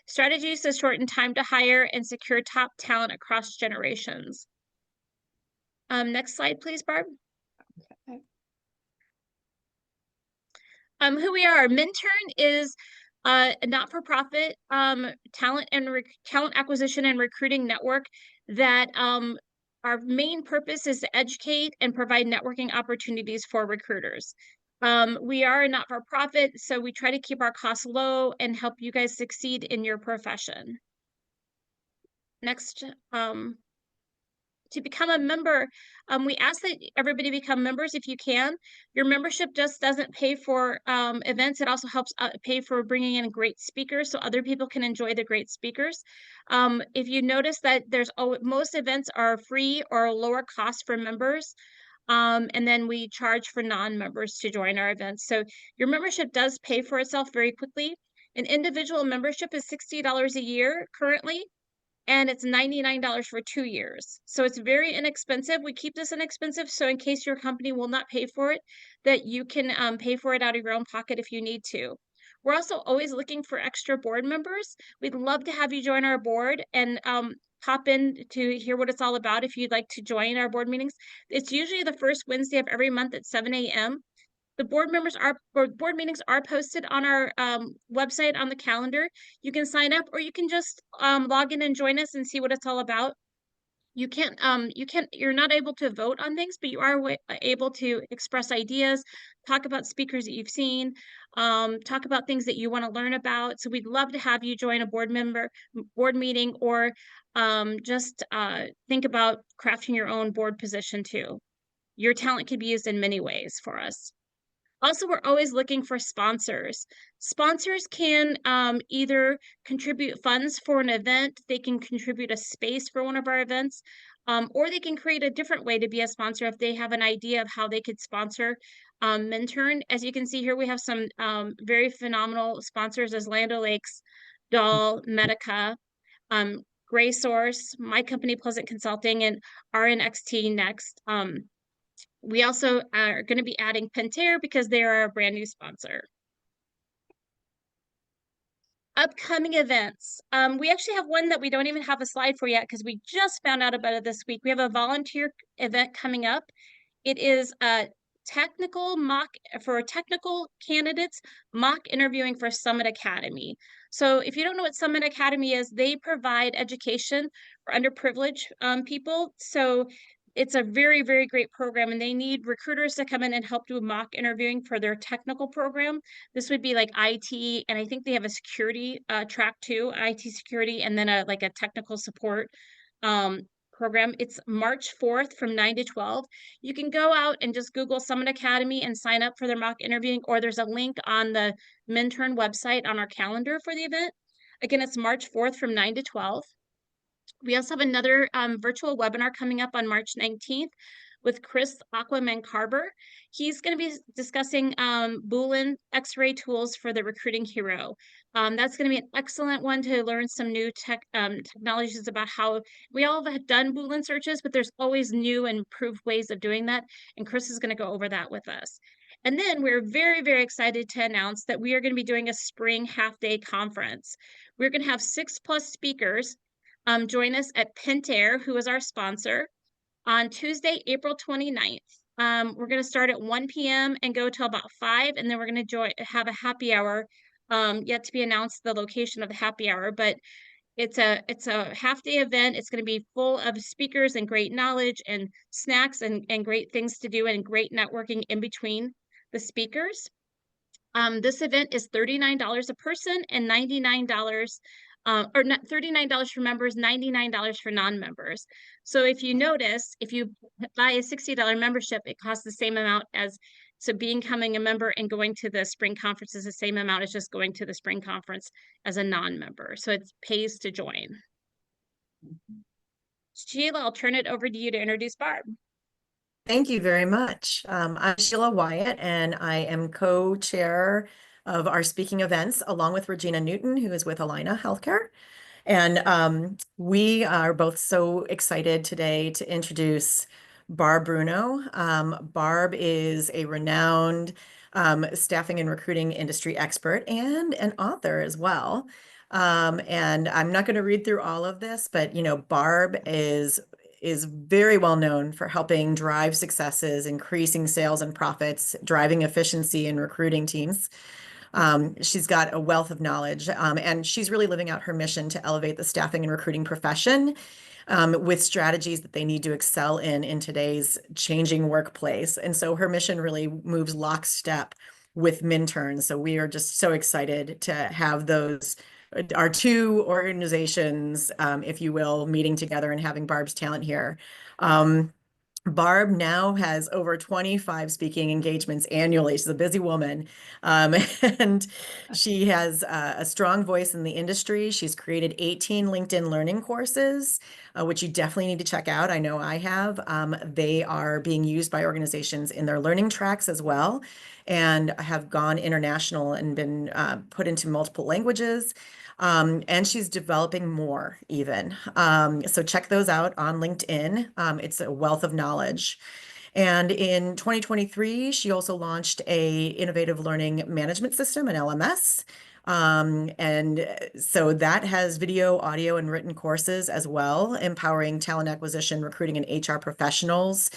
strategies to shorten time to hire and secure top talent across generations. Next slide, please, Barb. Okay. Who we are. MNTRN is a not-for-profit talent acquisition and recruiting network that our main purpose is to educate and provide networking opportunities for recruiters. We are a not-for-profit, so we try to keep our costs low and help you guys succeed in your profession. Next, to become a member, we ask that everybody become members if you can. Your membership just doesn't pay for events. It also helps pay for bringing in great speakers so other people can enjoy the great speakers. If you notice that most events are free or lower cost for members, and then we charge for non-members to join our events. So your membership does pay for itself very quickly. An individual membership is $60 a year currently, and it's $99 for 2 years. So it's very inexpensive. We keep this inexpensive so in case your company will not pay for it, that you can pay for it out of your own pocket if you need to. We're also always looking for extra board members. We'd love to have you join our board and pop in to hear what it's all about if you'd like to join our board meetings. It's usually the first Wednesday of every month at 7 a.m. The board meetings are posted on our website on the calendar. You can sign up, or you can just log in and join us and see what it's all about. You're not able to vote on things, but you are able to express ideas, talk about speakers that you've seen, talk about things that you want to learn about. So we'd love to have you join a board meeting, or just think about crafting your own board position too. Your talent could be used in many ways for us. Also, we're always looking for sponsors. Sponsors can either contribute funds for an event, they can contribute a space for one of our events, or they can create a different way to be a sponsor if they have an idea of how they could sponsor MNTRN. As you can see here, we have some very phenomenal sponsors as Land O'Lakes, Doll, Medica, Gray Source, my company, Pleasant Consulting, and RNXT Next. We also are going to be adding Pentair because they are a brand new sponsor. Upcoming events. We actually have one that we don't even have a slide for yet because we just found out about it this week. We have a volunteer event coming up. It is a technical candidates mock interviewing for Summit Academy. So if you don't know what Summit Academy is, they provide education for underprivileged people. So it's a very, very great program, and they need recruiters to come in and help do mock interviewing for their technical program. This would be like IT, and I think they have a security track too, IT security, and then a technical support program. It's March 4th from 9 to 12. You can go out and just Google Summit Academy and sign up for their mock interviewing, or there's a link on the MNTRN website on our calendar for the event. Again, it's March 4th from 9 to 12. We also have another virtual webinar coming up on March 19th with Chris Aquaman Carver. He's going to be discussing Boolean X-ray tools for the recruiting hero. That's going to be an excellent one to learn some new technologies about how we all have done Boolean searches, but there's always new and improved ways of doing that. And Chris is going to go over that with us. And then we're very, very excited to announce that we are going to be doing a spring half-day conference. We're going to have 6+ speakers join us at Pentair, who is our sponsor, on Tuesday, April 29th. We're going to start at 1 p.m. and go till about 5, and then we're going to have a happy hour. Yet to be announced the location of the happy hour, but it's a half-day event. It's going to be full of speakers and great knowledge and snacks and great things to do and great networking in between the speakers. This event is $39 a person and $99 or not $39 for members, $99 for non-members. So if you notice, if you buy a $60 membership, it costs the same amount as, so becoming a member and going to the spring conference is the same amount as just going to the spring conference as a non-member. So it pays to join. Sheila, I'll turn it over to you to introduce Barb. Thank you very much. I'm Sheila Wyatt, and I am co-chair of our speaking events, along with Regina Newton, who is with Alina Healthcare. And we are both so excited today to introduce Barb Bruno. Barb is a renowned staffing and recruiting industry expert and an author as well. And I'm not going to read through all of this, but Barb is very well known for helping drive successes, increasing sales and profits, driving efficiency in recruiting teams. She's got a wealth of knowledge, and she's really living out her mission to elevate the staffing and recruiting profession with strategies that they need to excel in today's changing workplace. And so her mission really moves lockstep with MNTRN. So we are just so excited to have those, our two organizations, if you will, meeting together and having Barb's talent here. Barb now has over 25 speaking engagements annually. She's a busy woman. And she has a strong voice in the industry. She's created 18 LinkedIn learning courses, which you definitely need to check out. I know I have. They are being used by organizations in their learning tracks as well, and have gone international and been put into multiple languages. And she's developing more even. So check those out on LinkedIn. It's a wealth of knowledge. And in 2023, she also launched a innovative learning management system, an LMS. And so that has video, audio, and written courses as well, empowering talent acquisition, recruiting, and HR professionals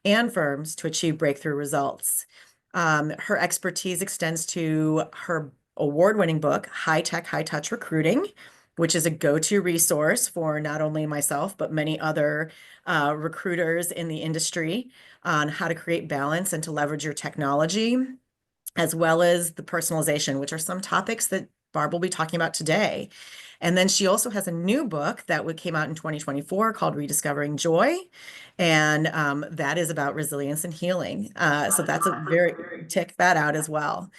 and firms to achieve breakthrough results. Her expertise extends to her award-winning book, High Tech, High Touch Recruiting, which is a go-to resource for not only myself, but many other recruiters in the industry on how to create balance and to leverage your technology, as well as the personalization, which are some topics that Barb will be talking about today. And then she also has a new book that came out in 2024 called Rediscovering Joy. And that is about resilience and healing. So that's a very, check that out as well.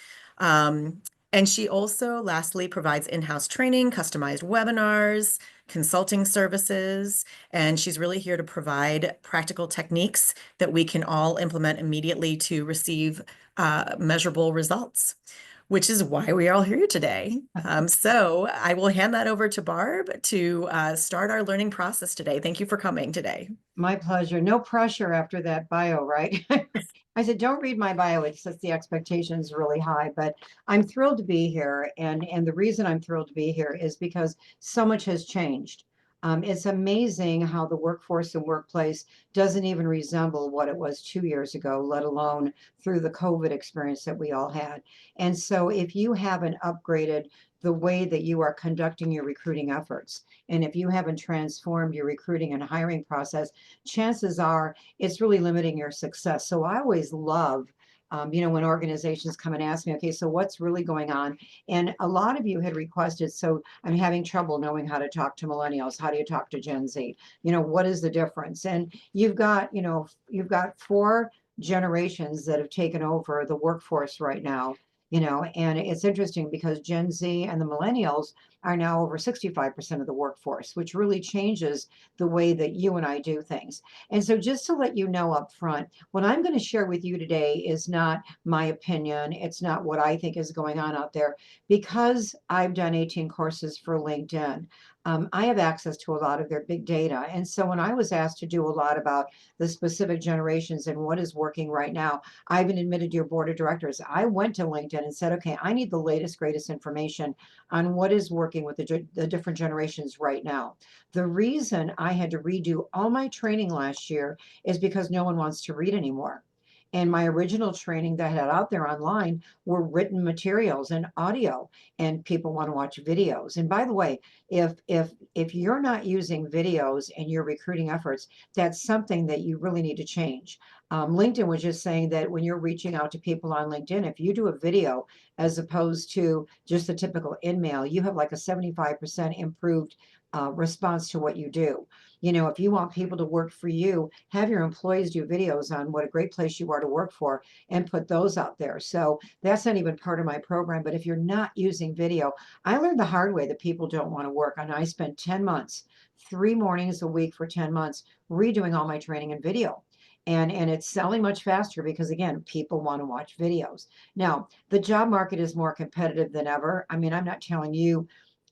And she also, lastly, provides in-house training, customized webinars, consulting services, and she's really here to provide practical techniques that we can all implement immediately to receive measurable results, which is why we are all here today. So I will hand that over to Barb to start our learning process today. Thank you for coming today. My pleasure. No pressure after that bio, right? I said, don't read my bio. It says the expectation is really high, but I'm thrilled to be here. And the reason I'm thrilled to be here is because so much has changed. It's amazing how the workforce and workplace doesn't even resemble what it was 2 years ago, let alone through the COVID experience that we all had. And so if you haven't upgraded the way that you are conducting your recruiting efforts, and if you haven't transformed your recruiting and hiring process, chances are it's really limiting your success. So I always love, when organizations come and ask me, okay, so what's really going on? And a lot of you had requested, so I'm having trouble knowing how to talk to millennials. How do you talk to Gen Z? What is the difference? And you've got 4 generations that have taken over the workforce right now. And it's interesting because Gen Z and the millennials are now over 65% of the workforce, which really changes the way that you and I do things. And so just to let you know up front, what I'm going to share with you today is not my opinion. It's not what I think is going on out there. Because I've done 18 courses for LinkedIn, I have access to a lot of their big data. And so when I was asked to do a lot about the specific generations and what is working right now, I've been admitted to your board of directors. I went to LinkedIn and said, okay, I need the latest, greatest information on what is working with the different generations right now. The reason I had to redo all my training last year is because no one wants to read anymore. And my original training that I had out there online were written materials and audio, and people want to watch videos. And by the way, if you're not using videos in your recruiting efforts, that's something that you really need to change. LinkedIn was just saying that when you're reaching out to people on LinkedIn, if you do a video as opposed to just a typical in-mail, you have like a 75% improved response to what you do. If you want people to work for you, have your employees do videos on what a great place you are to work for and put those out there. So that's not even part of my program. But if you're not using video, I learned the hard way that people don't want to work. And I spent 10 months, 3 mornings a week for 10 months, redoing all my training in video. And it's selling much faster because, again, people want to watch videos. Now, the job market is more competitive than ever. I mean, I'm not telling you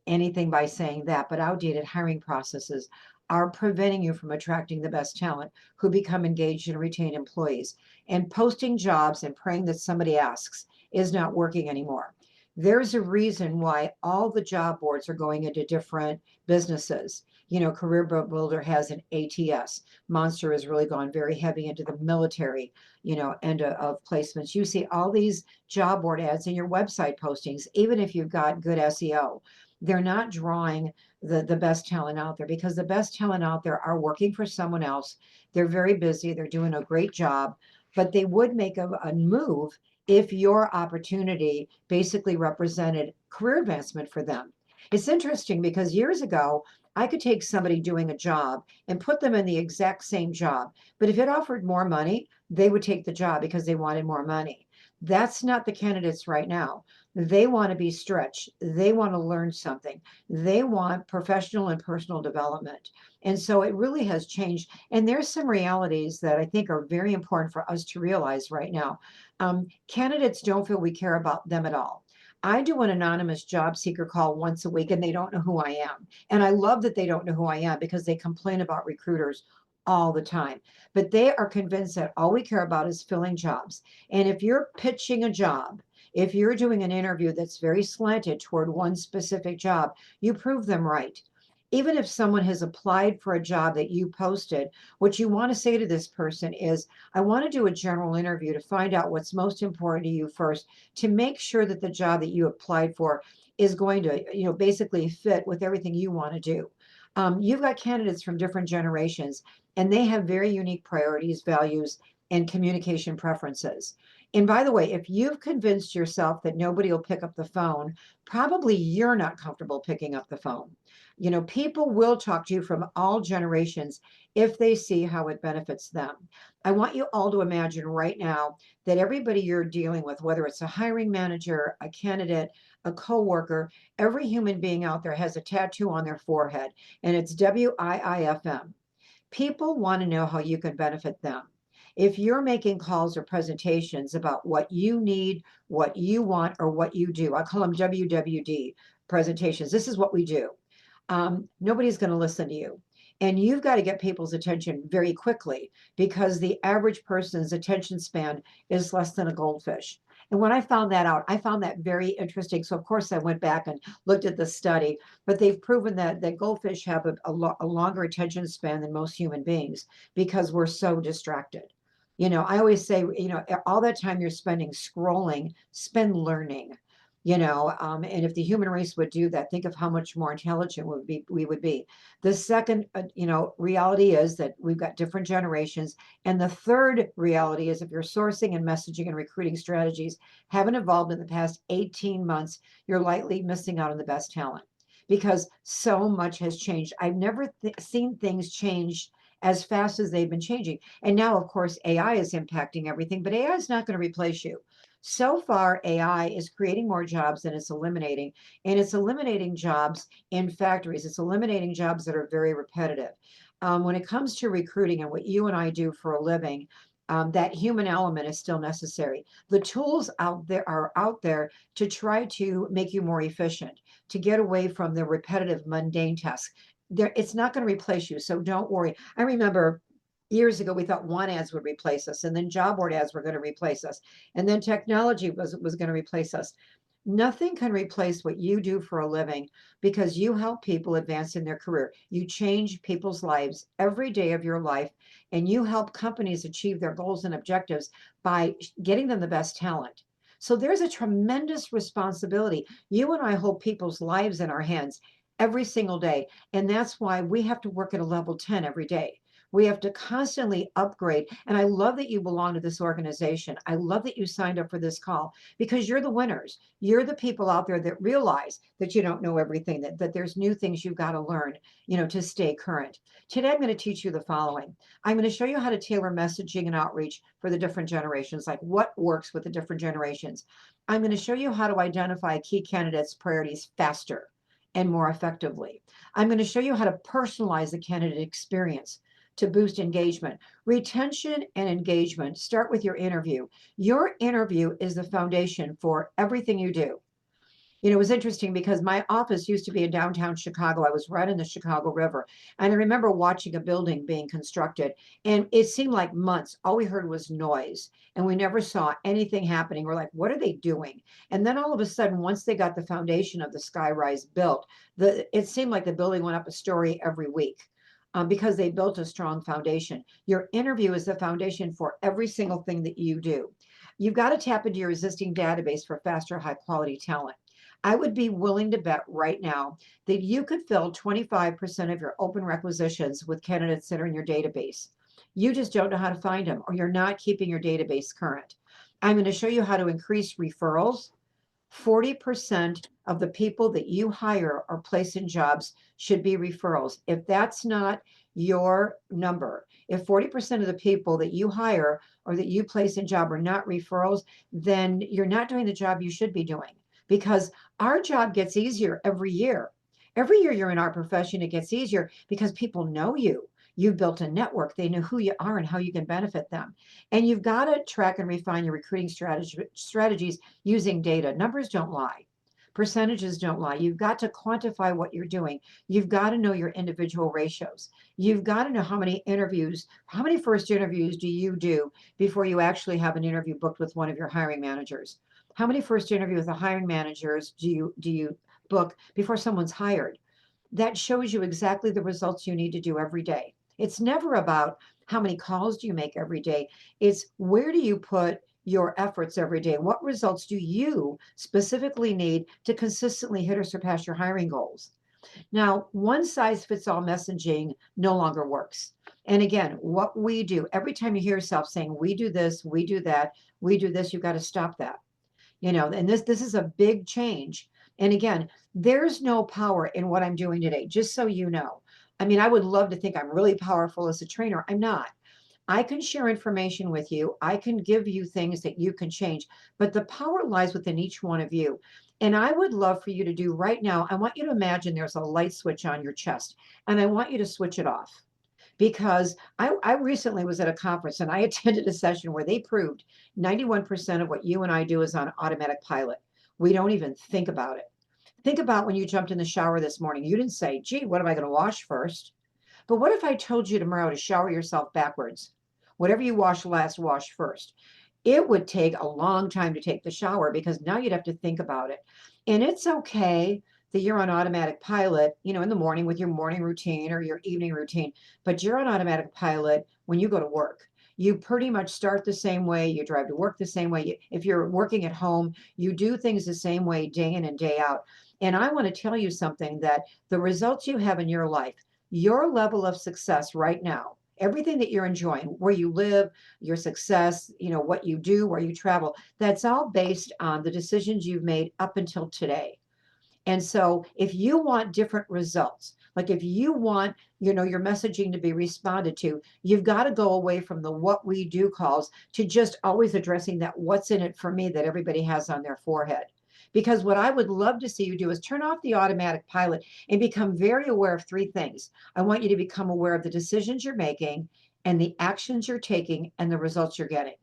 anything by saying that, but outdated hiring processes are preventing you from attracting the best talent who become engaged and retain employees. And posting jobs and praying that somebody asks is not working anymore. There's a reason why all the job boards are going into different businesses. You know, Career Builder has an ATS. Monster has really gone very heavy into the military, you know, end of placements. You see all these job board ads in your website postings, even if you've got good SEO. They're not drawing the best talent out there, because the best talent out there are working for someone else. They're very busy. They're doing a great job, but they would make a move if your opportunity basically represented career advancement for them. It's interesting because years ago, I could take somebody doing a job and put them in the exact same job. But if it offered more money, they would take the job because they wanted more money. That's not the candidates right now. They want to be stretched. They want to learn something. They want professional and personal development. And so it really has changed. And there's some realities that I think are very important for us to realize right now. Candidates don't feel we care about them at all. I do an anonymous job seeker call once a week and they don't know who I am. And I love that they don't know who I am, because they complain about recruiters all the time. But they are convinced that all we care about is filling jobs. And if you're pitching a job, if you're doing an interview that's very slanted toward one specific job, you prove them right. Even if someone has applied for a job that you posted, what you want to say to this person is, I want to do a general interview to find out what's most important to you first, to make sure that the job that you applied for is going to, you know, basically fit with everything you want to do. You've got candidates from different generations, and they have very unique priorities, values, and communication preferences. And by the way, if you've convinced yourself that nobody will pick up the phone, probably you're not comfortable picking up the phone. You know, people will talk to you from all generations if they see how it benefits them. I want you all to imagine right now that everybody you're dealing with, whether it's a hiring manager, a candidate, a coworker, every human being out there has a tattoo on their forehead, and it's WIIFM. People want to know how you can benefit them. If you're making calls or presentations about what you need, what you want, or what you do, I call them WWD presentations. This is what we do. Nobody's going to listen to you. And you've got to get people's attention very quickly, because the average person's attention span is less than a goldfish. And when I found that out, I found that very interesting. So of course I went back and looked at the study, but they've proven that goldfish have a longer attention span than most human beings, because we're so distracted. You know, I always say, you know, all that time you're spending scrolling, spend learning. You know, and if the human race would do that, think of how much more intelligent we would be. The second, you know, reality is that we've got different generations. And the third reality is, if your sourcing and messaging and recruiting strategies haven't evolved in the past 18 months, you're likely missing out on the best talent, because so much has changed. I've never seen things change as fast as they've been changing. And now, of course, AI is impacting everything, but AI is not going to replace you. So far, AI is creating more jobs than it's eliminating, and it's eliminating jobs in factories. It's eliminating jobs that are very repetitive. When it comes to recruiting and what you and I do for a living, that human element is still necessary. The tools out there are out there to try to make you more efficient, to get away from the repetitive, mundane tasks. It's not going to replace you, so don't worry. I remember years ago, we thought want ads would replace us, and then job board ads were going to replace us, and then technology was going to replace us. Nothing can replace what you do for a living, because you help people advance in their career. You change people's lives every day of your life, and you help companies achieve their goals and objectives by getting them the best talent. So there's a tremendous responsibility. You and I hold people's lives in our hands every single day, and that's why we have to work at a level 10 every day. We have to constantly upgrade. And I love that you belong to this organization. I love that you signed up for this call, because you're the winners. You're the people out there that realize that you don't know everything, that there's new things you've got to learn, you know, to stay current. Today, I'm going to teach you the following. I'm going to show you how to tailor messaging and outreach for the different generations, like what works with the different generations. I'm going to show you how to identify key candidates' priorities faster and more effectively. I'm going to show you how to personalize the candidate experience to boost engagement. Retention and engagement start with your interview. Your interview is the foundation for everything you do. You know, it was interesting because my office used to be in downtown Chicago. I was right in the Chicago River. And I remember watching a building being constructed, and it seemed like months. All we heard was noise, and we never saw anything happening. We're like, what are they doing? And then all of a sudden, once they got the foundation of the skyrise built, it seemed like the building went up a story every week. Because they built a strong foundation. Your interview is the foundation for every single thing that you do. You've got to tap into your existing database for faster, high quality talent. I would be willing to bet right now that you could fill 25% of your open requisitions with candidates that are in your database. You just don't know how to find them, or you're not keeping your database current. I'm going to show you how to increase referrals. 40% of the people that you hire or place in jobs should be referrals. If that's not your number, if 40% of the people that you hire or that you place in job are not referrals, then you're not doing the job you should be doing, because our job gets easier every year. Every year you're in our profession, it gets easier because people know you. You've built a network. They know who you are and how you can benefit them. And you've got to track and refine your recruiting strategies using data. Numbers don't lie. Percentages don't lie. You've got to quantify what you're doing. You've got to know your individual ratios. You've got to know how many first interviews do you do before you actually have an interview booked with one of your hiring managers? How many first interviews with the hiring managers do you book before someone's hired? That shows you exactly the results you need to do every day. It's never about how many calls do you make every day. It's where do you put your efforts every day? What results do you specifically need to consistently hit or surpass your hiring goals? Now, one size fits all messaging no longer works. And again, what we do, every time you hear yourself saying, we do this, we do that, we do this, you've got to stop that. You know, and this is a big change. And again, there's no power in what I'm doing today, just so you know. I mean, I would love to think I'm really powerful as a trainer. I'm not. I can share information with you. I can give you things that you can change, but the power lies within each one of you. And I would love for you to do right now, I want you to imagine there's a light switch on your chest, and I want you to switch it off. Because I recently was at a conference and I attended a session where they proved 91% of what you and I do is on automatic pilot. We don't even think about it. Think about when you jumped in the shower this morning. You didn't say, gee, what am I going to wash first? But what if I told you tomorrow to shower yourself backwards? Whatever you wash last, wash first. It would take a long time to take the shower because now you'd have to think about it. And it's okay that you're on automatic pilot, you know, in the morning with your morning routine or your evening routine, but you're on automatic pilot when you go to work. You pretty much start the same way, you drive to work the same way. If you're working at home, you do things the same way day in and day out. And I want to tell you something, that the results you have in your life, your level of success right now, everything that you're enjoying, where you live, your success, you know, what you do, where you travel, that's all based on the decisions you've made up until today. And so if you want different results, like if you want, you know, your messaging to be responded to, you've got to go away from the what we do calls to just always addressing that what's in it for me that everybody has on their forehead. Because what I would love to see you do is turn off the automatic pilot and become very aware of three things. I want you to become aware of the decisions you're making and the actions you're taking and the results you're getting.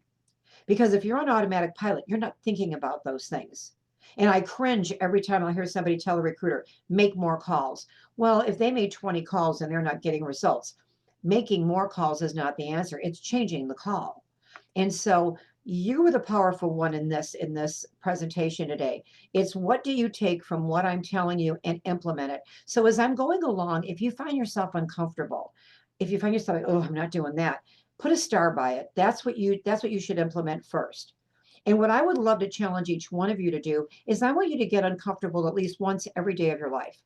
Because if you're on automatic pilot, you're not thinking about those things. And I cringe every time I hear somebody tell a recruiter, make more calls. Well, if they made 20 calls and they're not getting results, making more calls is not the answer. It's changing the call. And so you were the powerful one in this presentation today. It's what do you take from what I'm telling you and implement it. So as I'm going along, if you find yourself uncomfortable, if you find yourself like, oh, I'm not doing that, put a star by it. That's what you should implement first. And what I would love to challenge each one of you to do is I want you to get uncomfortable at least once every day of your life.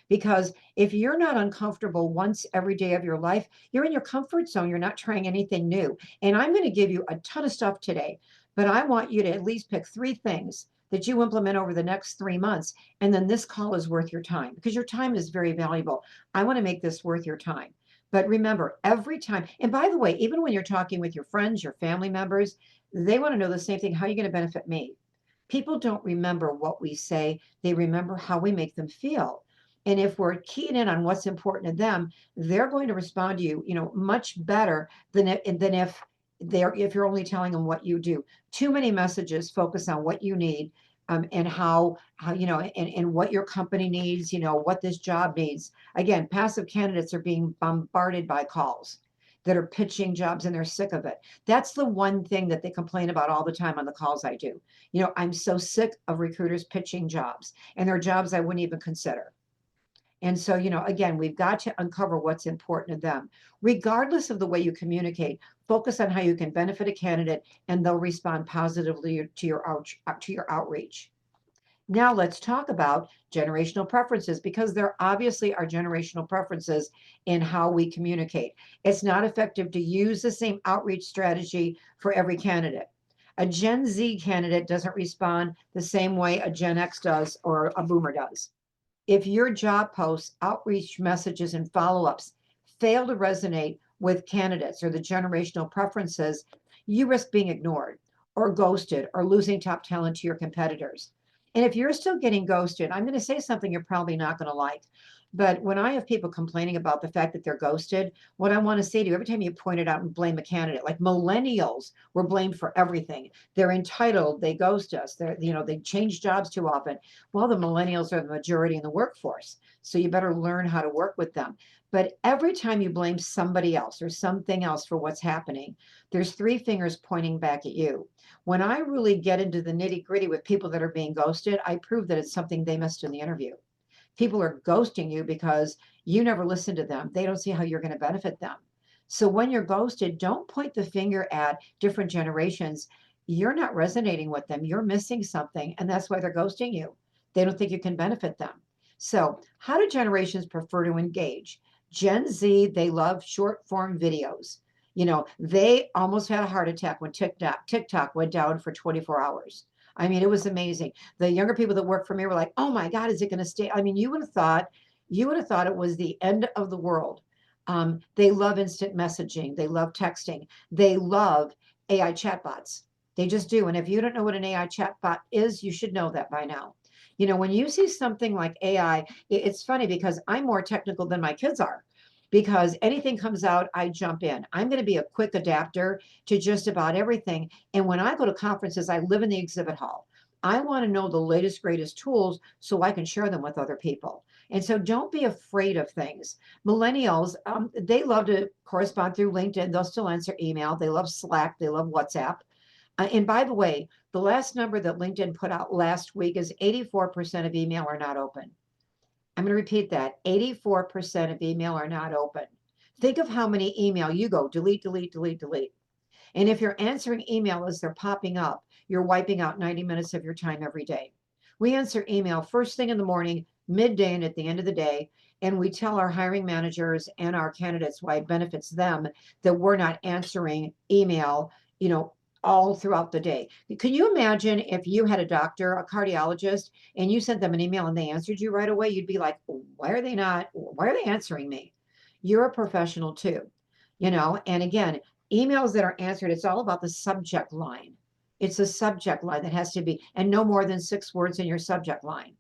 Because if you're not uncomfortable once every day of your life, you're in your comfort zone. You're not trying anything new. And I'm going to give you a ton of stuff today, but I want you to at least pick three things that you implement over the next 3 months. And then this call is worth your time because your time is very valuable. I want to make this worth your time. But remember, every time, and by the way, even when you're talking with your friends, your family members, they want to know the same thing. How are you going to benefit me? People don't remember what we say. They remember how we make them feel. And if we're keyed in on what's important to them, they're going to respond to you, you know, much better than if you're only telling them what you do. Too many messages focus on what you need and how and what your company needs, what this job needs. Again, passive candidates are being bombarded by calls that are pitching jobs and they're sick of it. That's the one thing that they complain about all the time on the calls I do. I'm so sick of recruiters pitching jobs, and they're jobs I wouldn't even consider. And so, again, we've got to uncover what's important to them. Regardless of the way you communicate, focus on how you can benefit a candidate and they'll respond positively to your outreach. Now let's talk about generational preferences, because there obviously are generational preferences in how we communicate. It's not effective to use the same outreach strategy for every candidate. A Gen Z candidate doesn't respond the same way a Gen X does or a Boomer does. If your job posts, outreach messages, and follow-ups fail to resonate with candidates or the generational preferences, you risk being ignored or ghosted or losing top talent to your competitors. And if you're still getting ghosted, I'm going to say something you're probably not going to like. But when I have people complaining about the fact that they're ghosted, what I want to say to you, every time you point it out and blame a candidate, like millennials were blamed for everything. They're entitled, they ghost us, they change jobs too often. Well, the millennials are the majority in the workforce, so you better learn how to work with them. But every time you blame somebody else or something else for what's happening, there's three fingers pointing back at you. When I really get into the nitty gritty with people that are being ghosted, I prove that it's something they missed in the interview. People are ghosting you because you never listen to them. They don't see how you're going to benefit them. So when you're ghosted, don't point the finger at different generations. You're not resonating with them. You're missing something, and that's why they're ghosting you. They don't think you can benefit them. So how do generations prefer to engage? Gen Z, they love short form videos. They almost had a heart attack when TikTok went down for 24 hours. I mean, it was amazing. The younger people that work for me were like, "Oh my God, is it going to stay?" I mean, you would have thought it was the end of the world. They love instant messaging. They love texting. They love AI chatbots. They just do. And if you don't know what an AI chatbot is, you should know that by now. When you see something like AI, it's funny because I'm more technical than my kids are. Because anything comes out, I jump in. I'm going to be a quick adapter to just about everything. And when I go to conferences, I live in the exhibit hall. I want to know the latest, greatest tools so I can share them with other people. And so don't be afraid of things. Millennials, they love to correspond through LinkedIn. They'll still answer email. They love Slack. They love WhatsApp. And by the way, the last number that LinkedIn put out last week is 84% of email are not open. I'm going to repeat that. 84% of email are not open. Think of how many email you go delete, delete, delete, delete. And if you're answering email as they're popping up, you're wiping out 90 minutes of your time every day. We answer email first thing in the morning, midday, and at the end of the day. And we tell our hiring managers and our candidates why it benefits them that we're not answering email, all throughout the day. Can you imagine if you had a doctor, a cardiologist, and you sent them an email and they answered you right away? You'd be like, why are they answering me? You're a professional too, and again, emails that are answered, it's all about the subject line. It's a subject line that has to be, and no more than 6 words in your subject line.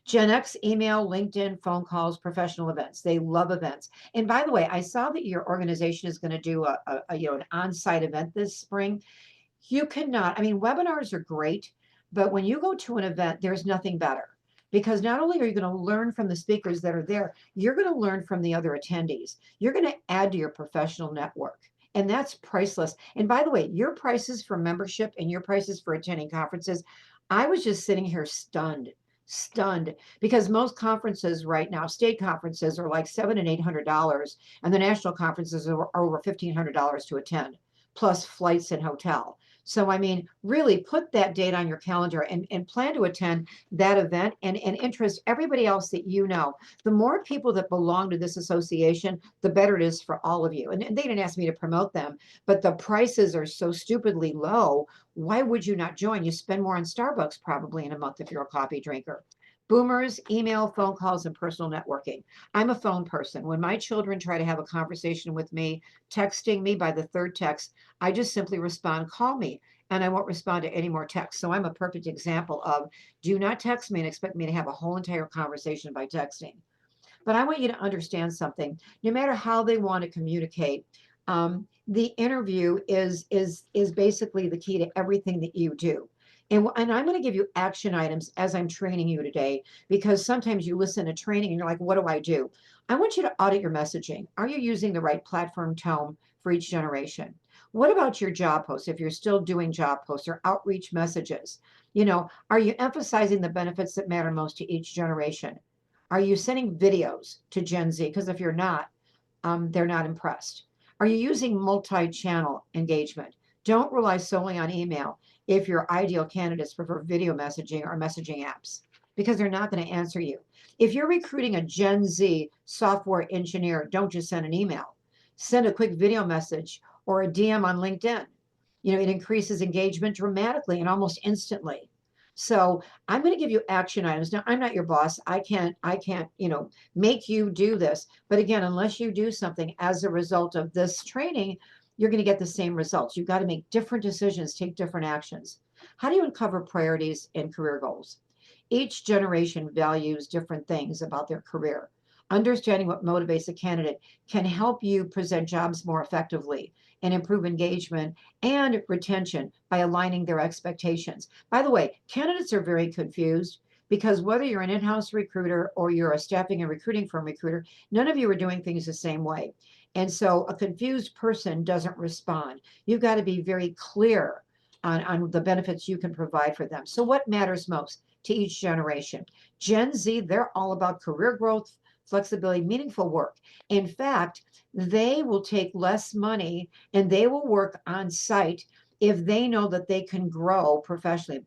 Gen X, email, LinkedIn, phone calls, professional events. They love events. And by the way, I saw that your organization is going to do an on-site event this spring. You cannot, I mean, webinars are great, but when you go to an event, there's nothing better, because not only are you going to learn from the speakers that are there, you're going to learn from the other attendees. You're going to add to your professional network, and that's priceless. And by the way, your prices for membership and your prices for attending conferences, I was just sitting here stunned, because most conferences right now, state conferences, are like $700 and $800, and the national conferences are over $1,500 to attend, plus flights and hotel. So, I mean, really put that date on your calendar and plan to attend that event and interest everybody else that you know. The more people that belong to this association, the better it is for all of you. And they didn't ask me to promote them, but the prices are so stupidly low. Why would you not join? You spend more on Starbucks probably in a month if you're a coffee drinker. Boomers, email, phone calls, and personal networking. I'm a phone person. When my children try to have a conversation with me, texting me by the third text, I just simply respond, call me, and I won't respond to any more texts. So I'm a perfect example of do not text me and expect me to have a whole entire conversation by texting. But I want you to understand something. No matter how they want to communicate, the interview is basically the key to everything that you do. And I'm going to give you action items as I'm training you today, because sometimes you listen to training and you're like, what do I do? I want you to audit your messaging. Are you using the right platform tone for each generation? What about your job posts? If you're still doing job posts or outreach messages, are you emphasizing the benefits that matter most to each generation? Are you sending videos to Gen Z? Because if you're not, they're not impressed. Are you using multi-channel engagement? Don't rely solely on email if your ideal candidates prefer video messaging or messaging apps, because they're not going to answer you. If you're recruiting a Gen Z software engineer, don't just send an email. Send a quick video message or a DM on LinkedIn. It increases engagement dramatically and almost instantly. So I'm going to give you action items. Now, I'm not your boss. I can't, make you do this. But again, unless you do something as a result of this training, you're going to get the same results. You've got to make different decisions, take different actions. How do you uncover priorities and career goals? Each generation values different things about their career. Understanding what motivates a candidate can help you present jobs more effectively and improve engagement and retention by aligning their expectations. By the way, candidates are very confused because whether you're an in-house recruiter or you're a staffing and recruiting firm recruiter, none of you are doing things the same way. And so a confused person doesn't respond. You've got to be very clear on the benefits you can provide for them. So what matters most to each generation? Gen Z, they're all about career growth, flexibility, meaningful work. In fact, they will take less money and they will work on site if they know that they can grow professionally,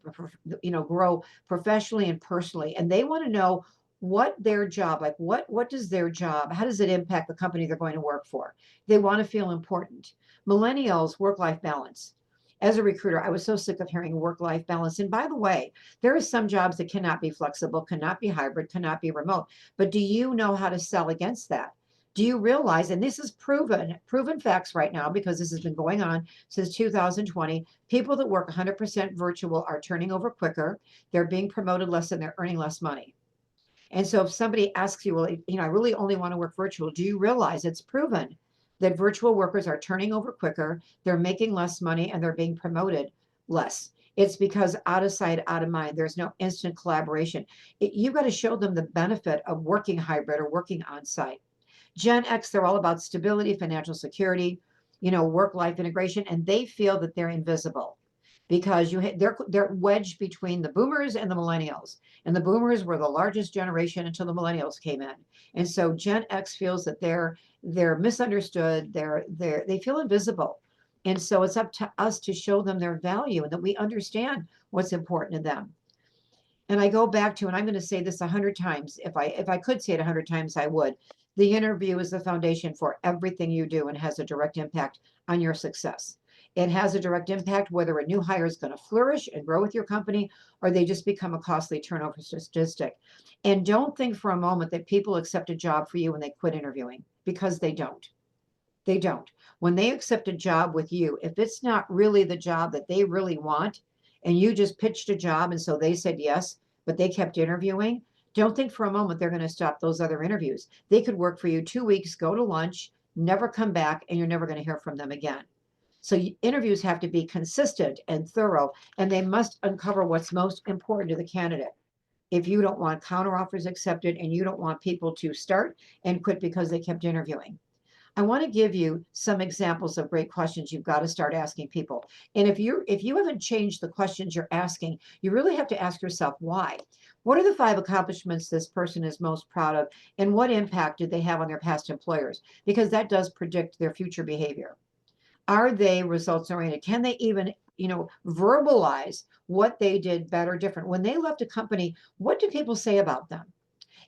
grow professionally and personally. And they want to know what their job, like what does their job, how does it impact the company they're going to work for? They want to feel important. Millennials, work-life balance. As a recruiter, I was so sick of hearing work-life balance. And by the way, there are some jobs that cannot be flexible, cannot be hybrid, cannot be remote. But do you know how to sell against that? Do you realize, and this is proven facts right now, because this has been going on since 2020, people that work 100% virtual are turning over quicker, they're being promoted less, and they're earning less money. And so if somebody asks you, well, I really only want to work virtual, do you realize it's proven that virtual workers are turning over quicker, they're making less money, and they're being promoted less? It's because out of sight, out of mind, there's no instant collaboration. You've got to show them the benefit of working hybrid or working on site. Gen X, they're all about stability, financial security, work-life integration, and they feel that they're invisible because they're wedged between the boomers and the millennials. And the boomers were the largest generation until the millennials came in. And so Gen X feels that they're misunderstood, they feel invisible. And so it's up to us to show them their value and that we understand what's important to them. And I go back to, and I'm going to say this 100 times. If I could say it 100 times, I would. The interview is the foundation for everything you do and has a direct impact on your success. It has a direct impact whether a new hire is going to flourish and grow with your company or they just become a costly turnover statistic. And don't think for a moment that people accept a job for you when they quit interviewing, because they don't. They don't. When they accept a job with you, if it's not really the job that they really want, and you just pitched a job and so they said yes, but they kept interviewing, don't think for a moment they're going to stop those other interviews. They could work for you 2 weeks, go to lunch, never come back, and you're never going to hear from them again. So interviews have to be consistent and thorough, and they must uncover what's most important to the candidate. If you don't want counteroffers accepted and you don't want people to start and quit because they kept interviewing. I want to give you some examples of great questions you've got to start asking people. And if you haven't changed the questions you're asking, you really have to ask yourself why. What are the 5 accomplishments this person is most proud of, and what impact did they have on their past employers? Because that does predict their future behavior. Are they results oriented? Can they even, verbalize what they did better, different? When they left a company, what do people say about them?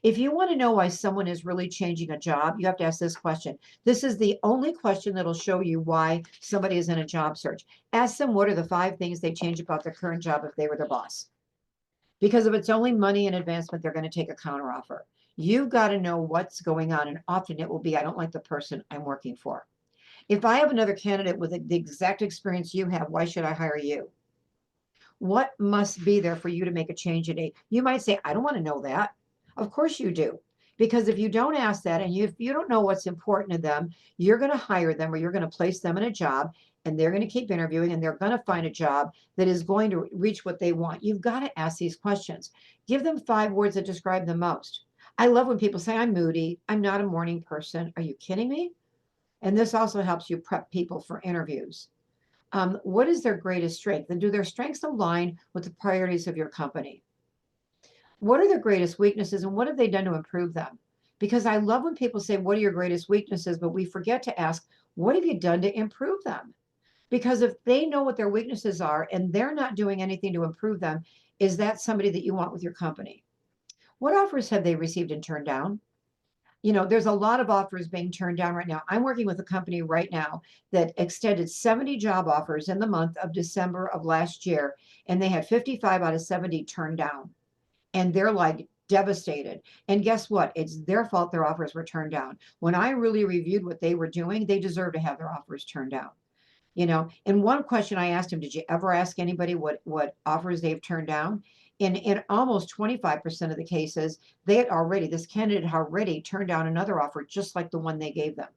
If you want to know why someone is really changing a job, you have to ask this question. This is the only question that'll show you why somebody is in a job search. Ask them what are the 5 things they change about their current job if they were their boss. Because if it's only money and advancement, they're going to take a counteroffer. You've got to know what's going on, and often it will be, I don't like the person I'm working for. If I have another candidate with the exact experience you have, why should I hire you? What must be there for you to make a change today? You might say, I don't want to know that. Of course you do. Because if you don't ask that and if you don't know what's important to them, you're going to hire them or you're going to place them in a job and they're going to keep interviewing, and they're going to find a job that is going to reach what they want. You've got to ask these questions. Give them 5 words that describe them most. I love when people say, I'm moody, I'm not a morning person. Are you kidding me? And this also helps you prep people for interviews. What is their greatest strength? And do their strengths align with the priorities of your company? What are their greatest weaknesses, and what have they done to improve them? Because I love when people say, what are your greatest weaknesses? But we forget to ask, what have you done to improve them? Because if they know what their weaknesses are and they're not doing anything to improve them, is that somebody that you want with your company? What offers have they received and turned down? There's a lot of offers being turned down right now. I'm working with a company right now that extended 70 job offers in the month of December of last year, and they had 55 out of 70 turned down. And they're like devastated. And guess what? It's their fault their offers were turned down. When I really reviewed what they were doing, they deserve to have their offers turned down. And one question I asked him, did you ever ask anybody what offers they've turned down? In almost 25% of the cases, this candidate had already turned down another offer just like the one they gave them.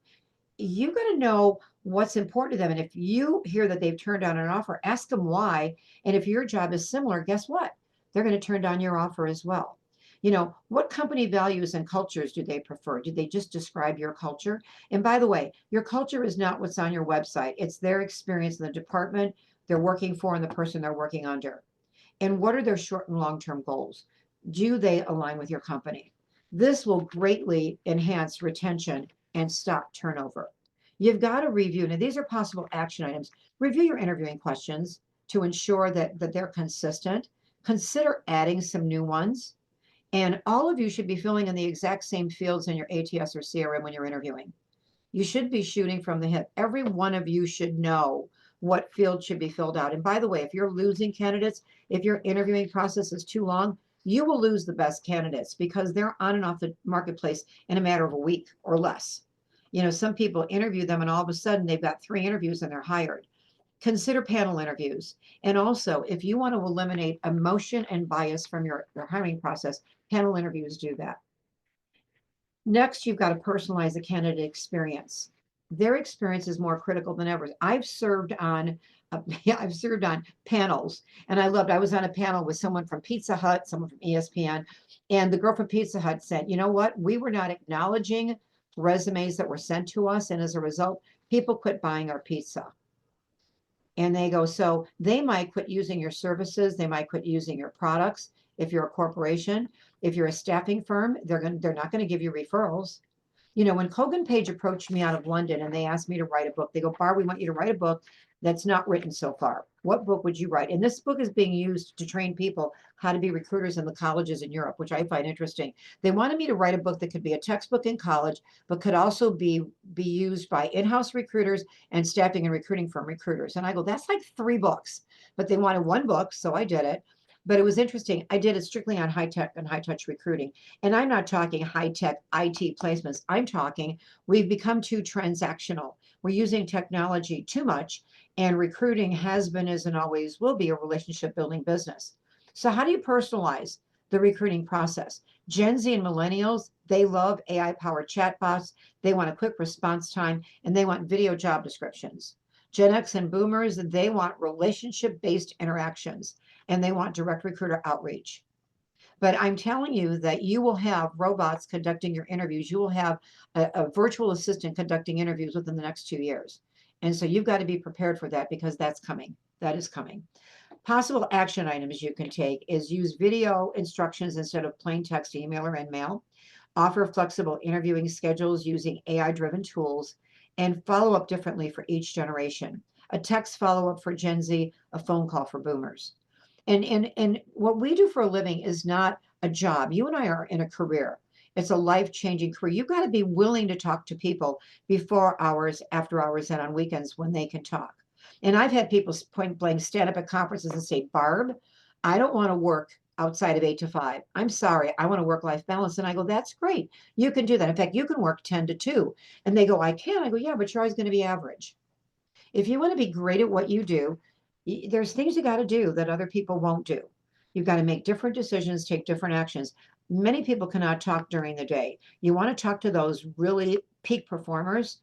You got to know what's important to them. And if you hear that they've turned down an offer, ask them why. And if your job is similar, guess what? They're going to turn down your offer as well. What company values and cultures do they prefer? Do they just describe your culture? And by the way, your culture is not what's on your website. It's their experience in the department they're working for and the person they're working under. And what are their short and long-term goals? Do they align with your company? This will greatly enhance retention and stop turnover. You've got to review. Now, these are possible action items. Review your interviewing questions to ensure that they're consistent. Consider adding some new ones. And all of you should be filling in the exact same fields in your ATS or CRM when you're interviewing. You should be shooting from the hip. Every one of you should know what field should be filled out. And by the way, if you're losing candidates, if your interviewing process is too long, you will lose the best candidates because they're on and off the marketplace in a matter of a week or less. Some people interview them and all of a sudden they've got 3 interviews and they're hired. Consider panel interviews. And also, if you want to eliminate emotion and bias from your hiring process, panel interviews do that. Next, you've got to personalize the candidate experience. Their experience is more critical than ever. I've served on panels, and I was on a panel with someone from Pizza Hut, someone from ESPN, and the girl from Pizza Hut said, you know what? We were not acknowledging resumes that were sent to us, and as a result, people quit buying our pizza. And they go, so they might quit using your services. They might quit using your products. If you're a corporation, if you're a staffing firm, they're not going to give you referrals. When Kogan Page approached me out of London and they asked me to write a book, they go, Barb, we want you to write a book that's not written so far. What book would you write? And this book is being used to train people how to be recruiters in the colleges in Europe, which I find interesting. They wanted me to write a book that could be a textbook in college, but could also be used by in-house recruiters and staffing and recruiting firm recruiters. And I go, that's like 3 books, but they wanted 1 book, so I did it. But it was interesting. I did it strictly on high tech and high touch recruiting. And I'm not talking high tech IT placements. I'm talking we've become too transactional. We're using technology too much, and recruiting has been, is, and always will be a relationship building business. So how do you personalize the recruiting process? Gen Z and millennials, they love AI powered chatbots. They want a quick response time, and they want video job descriptions. Gen X and boomers, they want relationship based interactions, and they want direct recruiter outreach. But I'm telling you that you will have robots conducting your interviews. You will have a virtual assistant conducting interviews within the next 2 years. And so you've got to be prepared for that because that's coming. That is coming. Possible action items you can take is use video instructions instead of plain text, email, or InMail. Offer flexible interviewing schedules using AI-driven tools, and follow up differently for each generation. A text follow-up for Gen Z, a phone call for boomers. And what we do for a living is not a job. You and I are in a career. It's a life-changing career. You've got to be willing to talk to people before hours, after hours, and on weekends when they can talk. And I've had people point blank stand up at conferences and say, Barb, I don't want to work outside of 8 to 5. I'm sorry, I want a work-life balance. And I go, that's great. You can do that. In fact, you can work 10 to 2. And they go, I can. I go, yeah, but you're always going to be average. If you want to be great at what you do, there's things you got to do that other people won't do. You've got to make different decisions, take different actions. Many people cannot talk during the day. You want to talk to those really peak performers.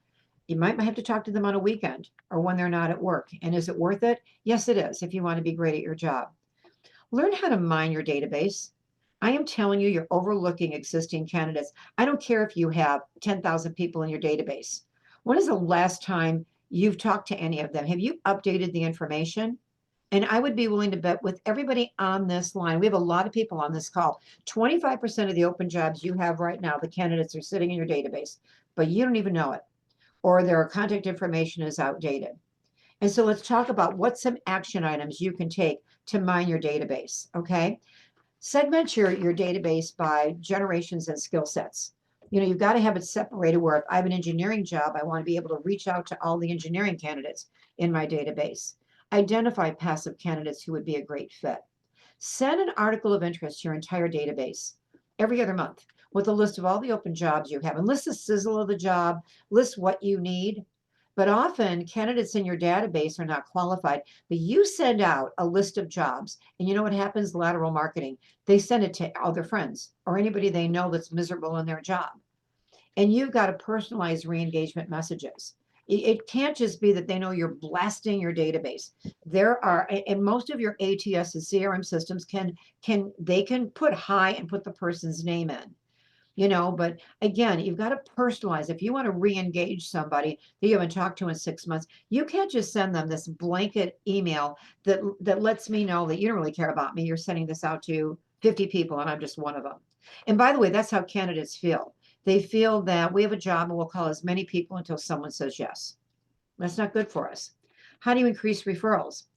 You might have to talk to them on a weekend or when they're not at work. And is it worth it? Yes, it is, if you want to be great at your job. Learn how to mine your database. I am telling you, you're overlooking existing candidates. I don't care if you have 10,000 people in your database. When is the last time you've talked to any of them? Have you updated the information? And I would be willing to bet with everybody on this line, we have a lot of people on this call, 25% of the open jobs you have right now, the candidates are sitting in your database, but you don't even know it, or their contact information is outdated. And so let's talk about what some action items you can take to mine your database, okay? Segment your database by generations and skill sets. You know, you've got to have it separated where if I have an engineering job, I want to be able to reach out to all the engineering candidates in my database. Identify passive candidates who would be a great fit. Send an article of interest to your entire database every other month with a list of all the open jobs you have and list the sizzle of the job, list what you need. But often candidates in your database are not qualified, but you send out a list of jobs and you know what happens? Lateral marketing. They send it to all their friends or anybody they know that's miserable in their job. And you've got to personalize re-engagement messages. It can't just be that they know you're blasting your database. There are, and most of your ATS and CRM systems can put hi and put the person's name in, you know, but again, you've got to personalize. If you want to re-engage somebody that you haven't talked to in 6 months, you can't just send them this blanket email that lets me know that you don't really care about me. You're sending this out to 50 people and I'm just one of them. And by the way, that's how candidates feel. They feel that we have a job and we'll call as many people until someone says yes. That's not good for us. How do you increase referrals?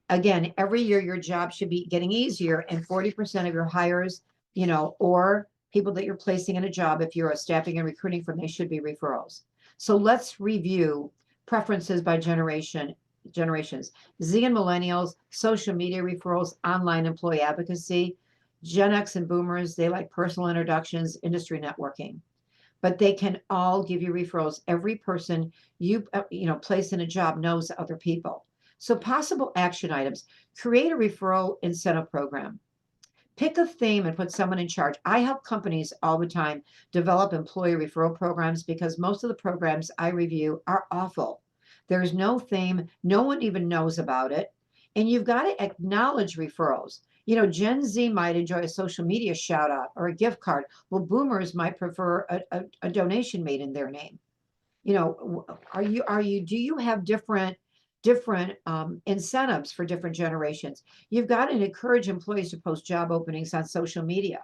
Again, every year your job should be getting easier and 40% of your hires, you know, or people that you're placing in a job, if you're a staffing and recruiting firm, they should be referrals. So let's review preferences by generations. Z and millennials, social media referrals, online employee advocacy. Gen X and boomers, they like personal introductions, industry networking. But they can all give you referrals. Every person you place in a job knows other people. So possible action items: create a referral incentive program. Pick a theme and put someone in charge. I help companies all the time develop employee referral programs because most of the programs I review are awful. There's no theme. No one even knows about it. And you've got to acknowledge referrals. You know, Gen Z might enjoy a social media shout out or a gift card. Well, boomers might prefer a donation made in their name. You know, do you have different incentives for different generations? You've got to encourage employees to post job openings on social media.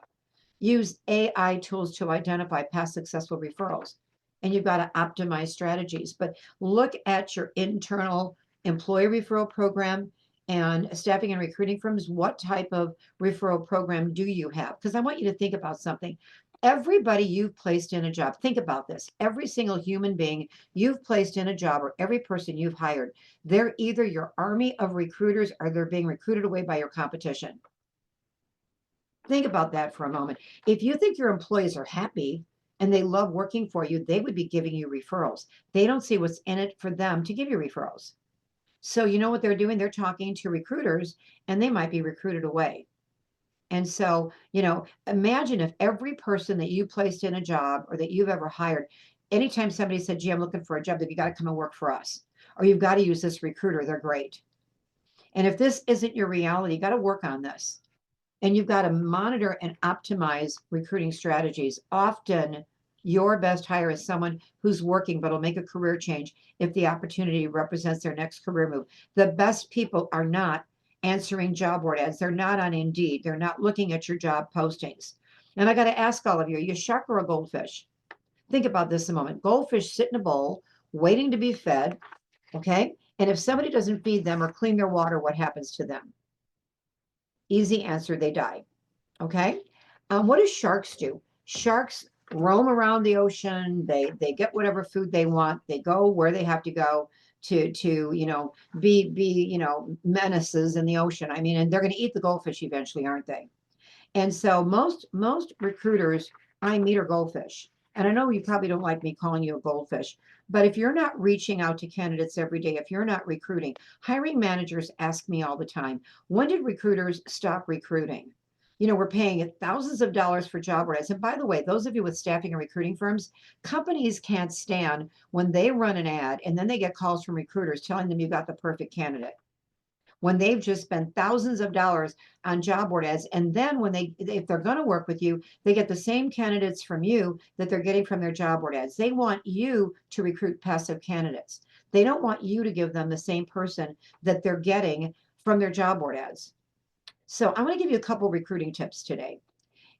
Use AI tools to identify past successful referrals. And you've got to optimize strategies. But look at your internal employee referral program and staffing and recruiting firms. What type of referral program do you have? Because I want you to think about something. Everybody you've placed in a job, think about this. Every single human being you've placed in a job or every person you've hired, they're either your army of recruiters or they're being recruited away by your competition. Think about that for a moment. If you think your employees are happy and they love working for you, they would be giving you referrals. They don't see what's in it for them to give you referrals. So you know what they're doing? They're talking to recruiters and they might be recruited away. And so, you know, imagine if every person that you placed in a job or that you've ever hired, anytime somebody said, gee, I'm looking for a job, that you got to come and work for us, or you've got to use this recruiter, they're great. And if this isn't your reality, you got to work on this. And you've got to monitor and optimize recruiting strategies. Often your best hire is someone who's working but will make a career change if the opportunity represents their next career move. The best people are not answering job board ads. They're not on Indeed. They're not looking at your job postings. And I got to ask all of you, are you a shark or a goldfish? Think about this a moment. Goldfish sit in a bowl waiting to be fed, okay? And if somebody doesn't feed them or clean their water, what happens to them? Easy answer, they die, okay? What do sharks do? Sharks roam around the ocean. They get whatever food they want. They go where they have to go to you know, be you know, menaces in the ocean. I mean, and they're going to eat the goldfish eventually, aren't they? And so most recruiters I meet are goldfish. And I know you probably don't like me calling you a goldfish, but if you're not reaching out to candidates every day, if you're not recruiting, hiring managers ask me all the time, when did recruiters stop recruiting? We're paying thousands of dollars for job ads. And by the way, those of you with staffing and recruiting firms, companies can't stand when they run an ad and then they get calls from recruiters telling them you got the perfect candidate, when they've just spent thousands of dollars on job board ads. And then if they're going to work with you, they get the same candidates from you that they're getting from their job board ads. They want you to recruit passive candidates. They don't want you to give them the same person that they're getting from their job board ads. So I'm going to give you a couple recruiting tips today.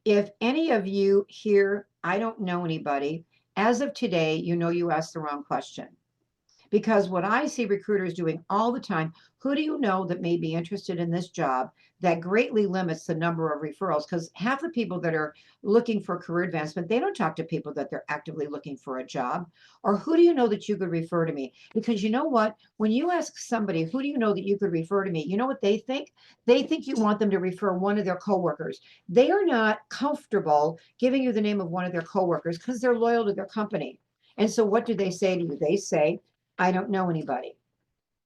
If any of you here, I don't know anybody, as of today, you asked the wrong question. Because what I see recruiters doing all the time, who do you know that may be interested in this job? That greatly limits the number of referrals, because half the people that are looking for career advancement, they don't talk to people that they're actively looking for a job. Or who do you know that you could refer to me? Because you know what? When you ask somebody, who do you know that you could refer to me? You know what they think? They think you want them to refer one of their coworkers. They are not comfortable giving you the name of one of their coworkers because they're loyal to their company. And so what do they say to you? They say, I don't know anybody.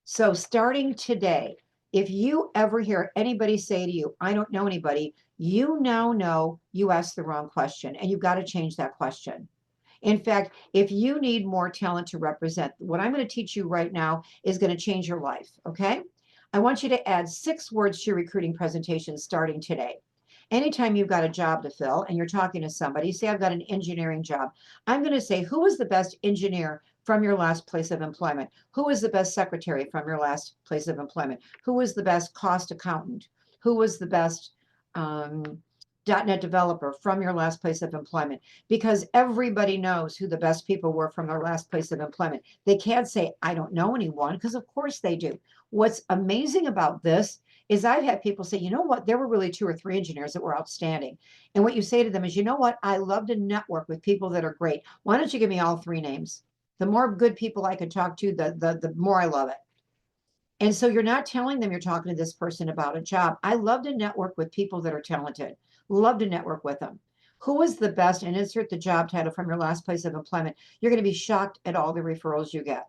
So starting today, if you ever hear anybody say to you, I don't know anybody, you now know you asked the wrong question and you've got to change that question. In fact, if you need more talent to represent, what I'm going to teach you right now is going to change your life. Okay. I want you to add 6 words to your recruiting presentation starting today. Anytime you've got a job to fill and you're talking to somebody, say I've got an engineering job, I'm going to say, who was the best engineer from your last place of employment? Who was the best secretary from your last place of employment? Who was the best cost accountant? Who was the best .NET developer from your last place of employment? Because everybody knows who the best people were from their last place of employment. They can't say, I don't know anyone, because of course they do. What's amazing about this is I've had people say, you know what, there were really 2 or 3 engineers that were outstanding. And what you say to them is, you know what, I love to network with people that are great. Why don't you give me all 3 names? The more good people I can talk to, the more I love it. And so you're not telling them you're talking to this person about a job. I love to network with people that are talented. Love to network with them. Who is the best? And insert the job title from your last place of employment. You're going to be shocked at all the referrals you get.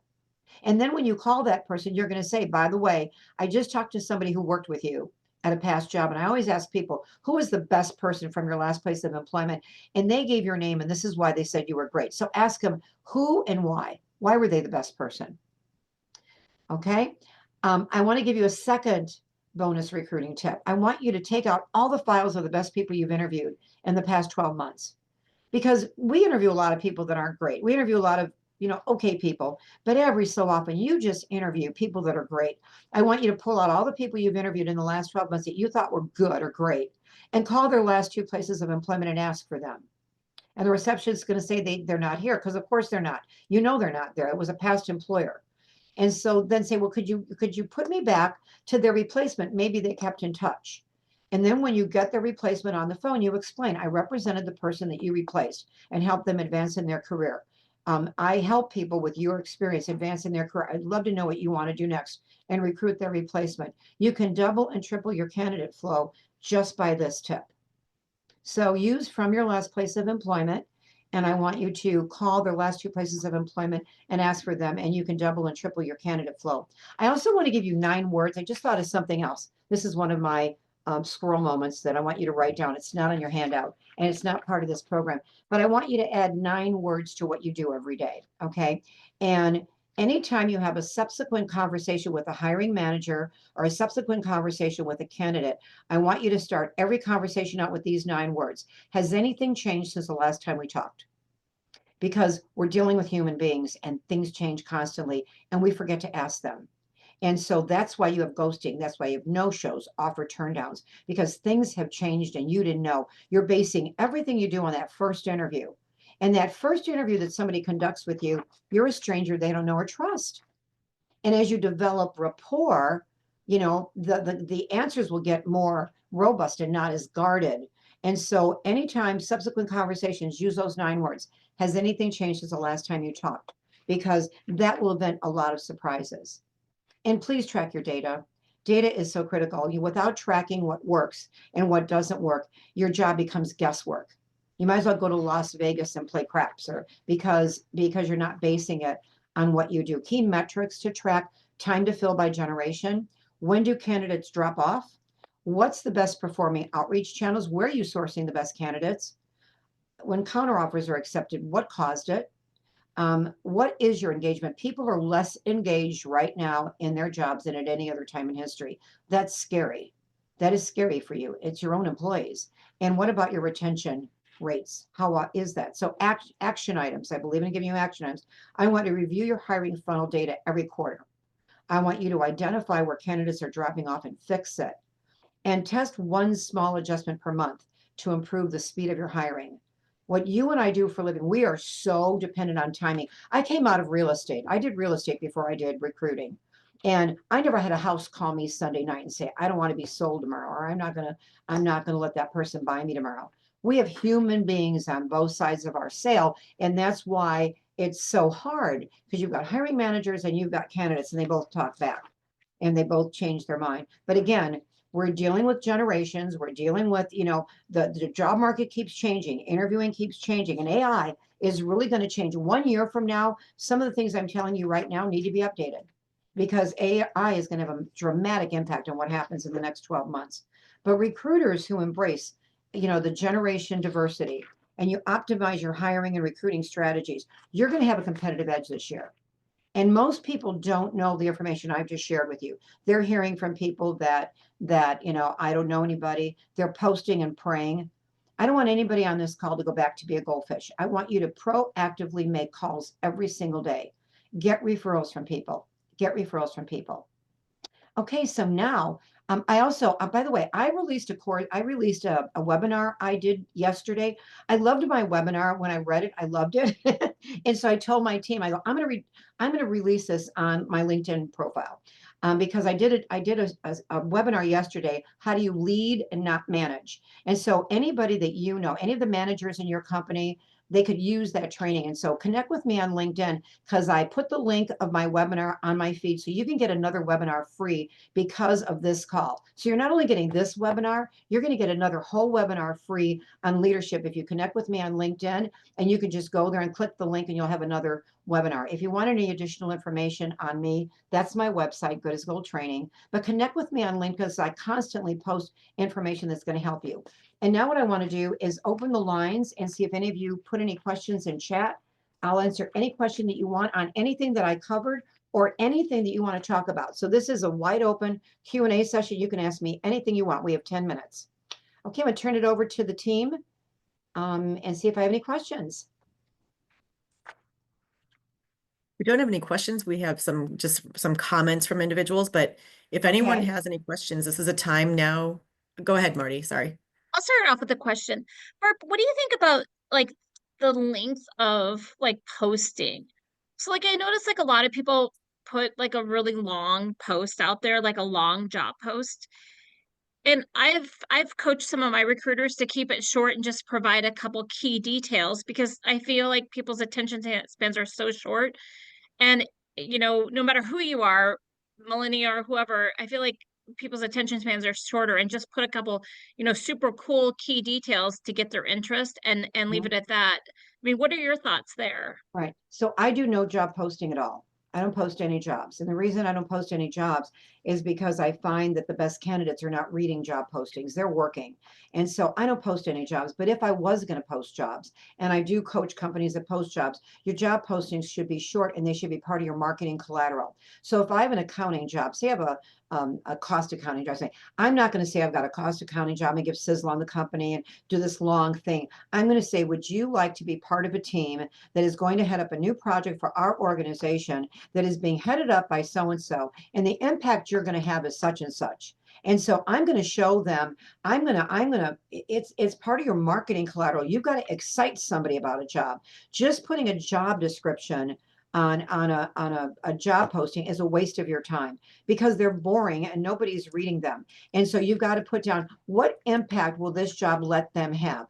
And then when you call that person, you're going to say, by the way, I just talked to somebody who worked with you at a past job. And I always ask people, who is the best person from your last place of employment? And they gave your name, and this is why they said you were great. So ask them who and why. Why were they the best person? Okay. I want to give you a second bonus recruiting tip. I want you to take out all the files of the best people you've interviewed in the past 12 months. Because we interview a lot of people that aren't great. We interview a lot of okay people, but every so often you just interview people that are great. I want you to pull out all the people you've interviewed in the last 12 months that you thought were good or great and call their last 2 places of employment and ask for them. And the receptionist is going to say they're not here, because of course they're not. They're not there. It was a past employer. And so then say, well, could you put me back to their replacement? Maybe they kept in touch. And then when you get the replacement on the phone, you explain, I represented the person that you replaced and helped them advance in their career. I help people with your experience advance in their career. I'd love to know what you want to do next and recruit their replacement. You can double and triple your candidate flow just by this tip. So use from your last place of employment, and I want you to call their last 2 places of employment and ask for them, and you can double and triple your candidate flow. I also want to give you 9 words. I just thought of something else. This is one of my squirrel moments that I want you to write down. It's not on your handout, and it's not part of this program, but I want you to add 9 words to what you do every day, okay? And anytime you have a subsequent conversation with a hiring manager or a subsequent conversation with a candidate, I want you to start every conversation out with these 9 words. Has anything changed since the last time we talked? Because we're dealing with human beings and things change constantly, and we forget to ask them. And so that's why you have ghosting. That's why you have no-shows, offer turndowns, because things have changed and you didn't know. You're basing everything you do on that first interview. And that first interview that somebody conducts with you, you're a stranger they don't know or trust. And as you develop rapport, the answers will get more robust and not as guarded. And so anytime subsequent conversations, use those 9 words. Has anything changed since the last time you talked? Because that will event a lot of surprises. And please track your data. Data is so critical. Without tracking what works and what doesn't work, your job becomes guesswork. You might as well go to Las Vegas and play craps, or because you're not basing it on what you do. Key metrics to track: time to fill by generation. When do candidates drop off? What's the best performing outreach channels? Where are you sourcing the best candidates? When counteroffers are accepted, what caused it? What is your engagement? People are less engaged right now in their jobs than at any other time in history. That's scary. That is scary for you. It's your own employees. And what about your retention rates? How is that? So action items. I believe in giving you action items. I want to review your hiring funnel data every quarter. I want you to identify where candidates are dropping off and fix it. And test one small adjustment per month to improve the speed of your hiring. What you and I do for a living, we are so dependent on timing. I came out of real estate. I did real estate before I did recruiting. And I never had a house call me Sunday night and say, I don't want to be sold tomorrow, or I'm not gonna let that person buy me tomorrow. We have human beings on both sides of our sale. And that's why it's so hard, because you've got hiring managers and you've got candidates, and they both talk back and they both change their mind. But again, we're dealing with generations. We're dealing with, the job market keeps changing. Interviewing keeps changing. And AI is really going to change. 1 year from now, some of the things I'm telling you right now need to be updated, because AI is going to have a dramatic impact on what happens in the next 12 months. But recruiters who embrace, the generation diversity, and you optimize your hiring and recruiting strategies, you're going to have a competitive edge this year. And most people don't know the information I've just shared with you. They're hearing from people that I don't know anybody. They're posting and praying. I don't want anybody on this call to go back to be a goldfish. I want you to proactively make calls every single day. Get referrals from people. Get referrals from people. Okay, so now I also, by the way, I released a course. I released a webinar I did yesterday. I loved my webinar. When I read it, I loved it. And so I told my team, I go, I'm going to release this on my LinkedIn profile, because I did a webinar yesterday. How do you lead and not manage? And so anybody that any of the managers in your company, they could use that training. And so connect with me on LinkedIn, because I put the link of my webinar on my feed, so you can get another webinar free because of this call. So you're not only getting this webinar, you're going to get another whole webinar free on leadership if you connect with me on LinkedIn, and you can just go there and click the link and you'll have another webinar. If you want any additional information on me, that's my website, Good as Gold Training. But connect with me on LinkedIn, because I constantly post information that's going to help you. And now what I want to do is open the lines and see if any of you put any questions in chat. I'll answer any question that you want on anything that I covered, or anything that you want to talk about. So this is a wide open Q&A session. You can ask me anything you want. We have 10 minutes. Okay, I'm going to turn it over to the team and see if I have any questions. We don't have any questions. We have just some comments from individuals, but if anyone Okay. has any questions, this is a time now. Go ahead, Marty. Sorry. I'll start off with a question. Barb, what do you think about like the length of like posting? So like I noticed like a lot of people put like a really long post out there, like a long job post. And I've coached some of my recruiters to keep it short and just provide a couple key details, because I feel like people's attention spans are so short. And no matter who you are, millennial or whoever, I feel like people's attention spans are shorter, and just put a couple, super cool key details to get their interest, and leave it at that. I mean, what are your thoughts there? Right. So I do no job posting at all. I don't post any jobs. And the reason I don't post any jobs is because I find that the best candidates are not reading job postings. They're working. And so I don't post any jobs. But if I was going to post jobs, and I do coach companies that post jobs, your job postings should be short, and they should be part of your marketing collateral. So if I have an accounting job, say I have a cost accounting job, I'm not going to say I've got a cost accounting job and give sizzle on the company and do this long thing. I'm going to say, would you like to be part of a team that is going to head up a new project for our organization that is being headed up by so-and-so, and the impact you're going to have is such and such. And so I'm going to show them, it's part of your marketing collateral. You've got to excite somebody about a job. Just putting a job description on a job posting is a waste of your time, because they're boring and nobody's reading them. And so you've got to put down, what impact will this job let them have?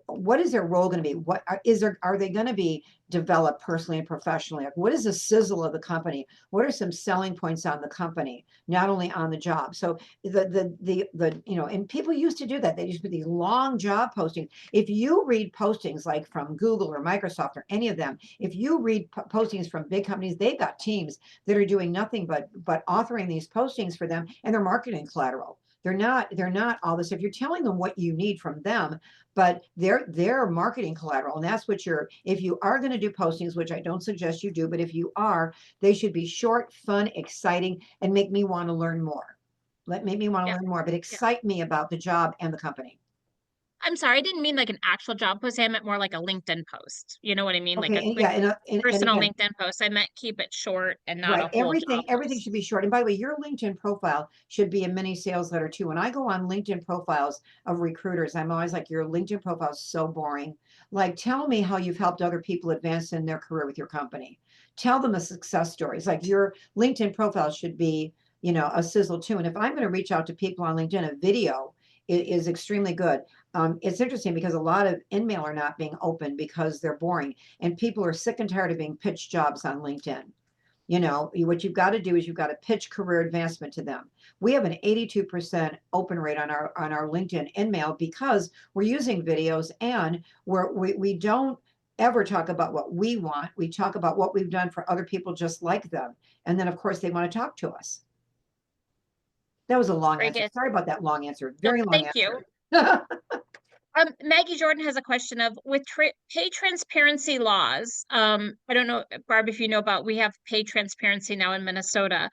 What is their role going to be? What are they going to be developed personally and professionally? Like, what is the sizzle of the company? What are some selling points on the company, not only on the job? So and people used to do that. They used to do these long job postings. If you read postings like from Google or Microsoft or any of them, if you read postings from big companies, they've got teams that are doing nothing but authoring these postings for them, and their marketing collateral. they're not all this. If you're telling them what you need from them, but they're marketing collateral, and that's what you're, if you are going to do postings, which I don't suggest you do, but if you are, they should be short, fun, exciting, and make me want to learn more. Make me want to Yeah. learn more, but Yeah. excite me about the job and the company. I'm sorry, I didn't mean like an actual job post. I meant more like a LinkedIn post. You know what I mean? Like Okay, a and quick yeah, and personal again, LinkedIn post. I meant keep it short and not right, a whole job everything should post. be short. And by the way, your LinkedIn profile should be a mini sales letter too. When I go on LinkedIn profiles of recruiters, I'm always like, your LinkedIn profile is so boring. Like, tell me how you've helped other people advance in their career with your company. Tell them the success stories. Like, your LinkedIn profile should be, a sizzle too. And if I'm going to reach out to people on LinkedIn, a video is extremely good. It's interesting because a lot of InMail are not being open because they're boring, and people are sick and tired of being pitched jobs on LinkedIn. What you've got to do is you've got to pitch career advancement to them. We have an 82% open rate on our LinkedIn InMail because we're using videos, and we don't ever talk about what we want. We talk about what we've done for other people just like them. And then of course they want to talk to us. That was a long Very answer. good. Sorry about that long answer. No, Very long thank you. answer. Maggie Jordan has a question of with pay transparency laws. I don't know, Barb, if you know about, we have pay transparency now in Minnesota.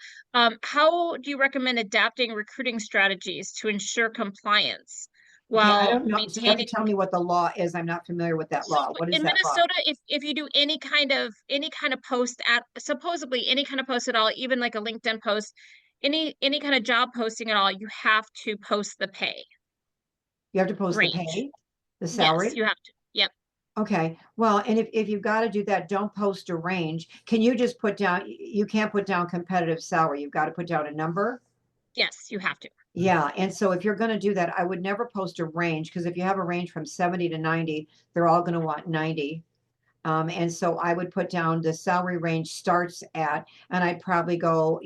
How do you recommend adapting recruiting strategies to ensure compliance Okay, I while don't know. So you have to maintaining? tell me what the law is. I'm not familiar with that So law. What is in that law? Minnesota, if you do any kind of post at supposedly any kind of post at all, even like a LinkedIn post, any kind of job posting at all, you have to post the pay You have to post the range. pay, the Yes, salary. you have to. Yep. Okay, well, and if you've got to do that, don't post a range. Can you just put down, you can't put down competitive salary. You've got to put down a number. Yes, you have to. Yeah, and so if you're going to do that, I would never post a range, because if you have a range from 70 to 90, they're all going to want 90. And so I would put down the salary range starts at, and I'd probably go,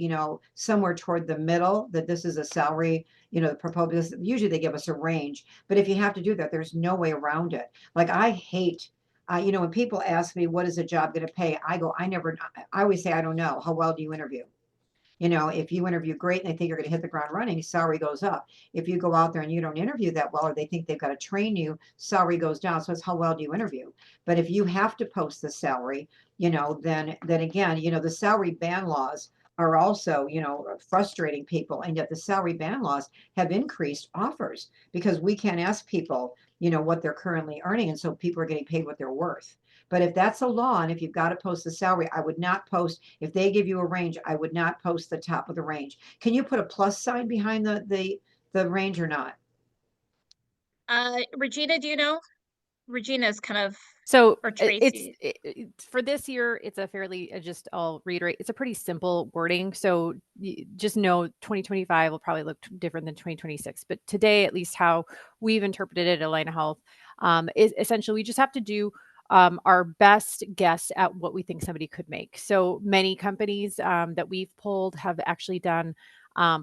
somewhere toward the middle, that this is a salary, proposed, because usually they give us a range. But if you have to do that, there's no way around it. Like, I hate, when people ask me, what is a job going to pay? I always say, I don't know. How well do you interview? If you interview great and they think you're going to hit the ground running, salary goes up. If you go out there and you don't interview that well, or they think they've got to train you, salary goes down. So it's how well do you interview? But if you have to post the salary, then again, the salary ban laws are also, frustrating people. And yet the salary ban laws have increased offers because we can't ask people, what they're currently earning. And so people are getting paid what they're worth. But if that's a law, and if you've got to post the salary, I would not post, if they give you a range, I would not post the top of the range. Can you put a plus sign behind the range or not? Regina, do you know? Regina's kind of, So or Tracy. for this year, it's a fairly, just I'll reiterate, it's a pretty simple wording. So just know 2025 will probably look different than 2026. But today, at least how we've interpreted it at Aligna Health, is essentially we just have to do our best guess at what we think somebody could make. So many companies that we've pulled have actually done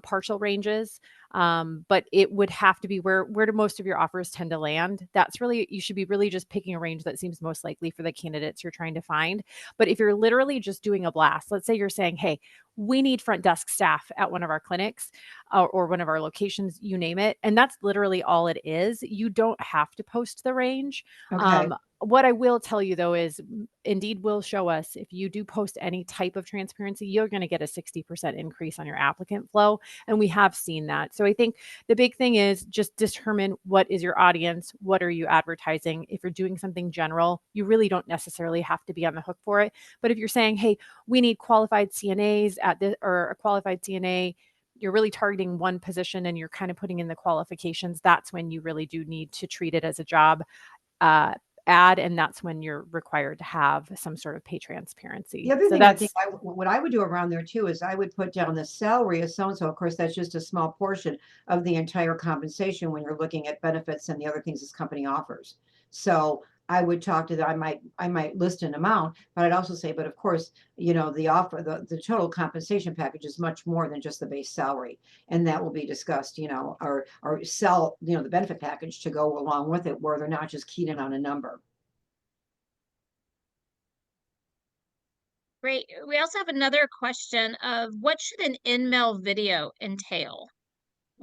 partial ranges. But it would have to be where do most of your offers tend to land? That's really, you should be really just picking a range that seems most likely for the candidates you're trying to find. But if you're literally just doing a blast, let's say you're saying, hey, we need front desk staff at one of our clinics or one of our locations, you name it. And that's literally all it is. You don't have to post the range. Okay. What I will tell you though is Indeed will show us if you do post any type of transparency, you're going to get a 60% increase on your applicant flow. And we have seen that. So I think the big thing is just determine what is your audience, what are you advertising. If you're doing something general, you really don't necessarily have to be on the hook for it. But if you're saying, hey, we need qualified CNAs at this, or a qualified CNA, you're really targeting one position and you're kind of putting in the qualifications, that's when you really do need to treat it as a job ad, and that's when you're required to have some sort of pay transparency. The other So thing I think that's what I would do around there too is I would put down the salary of so-and-so. Of course, that's just a small portion of the entire compensation when you're looking at benefits and the other things this company offers. So I would talk to them. I might list an amount, but I'd also say, but of course, the total compensation package is much more than just the base salary. And that will be discussed, or sell, the benefit package to go along with it, where they're not just keyed in on a number. Great. We also have another question of what should an in-mail video entail?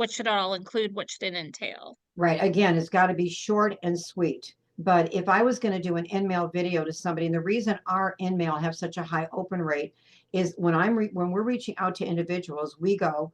what should it all include, what should it entail. Right. Again, it's got to be short and sweet. But if I was going to do an in-mail video to somebody, and the reason our in-mail have such a high open rate is when when we're reaching out to individuals, we go,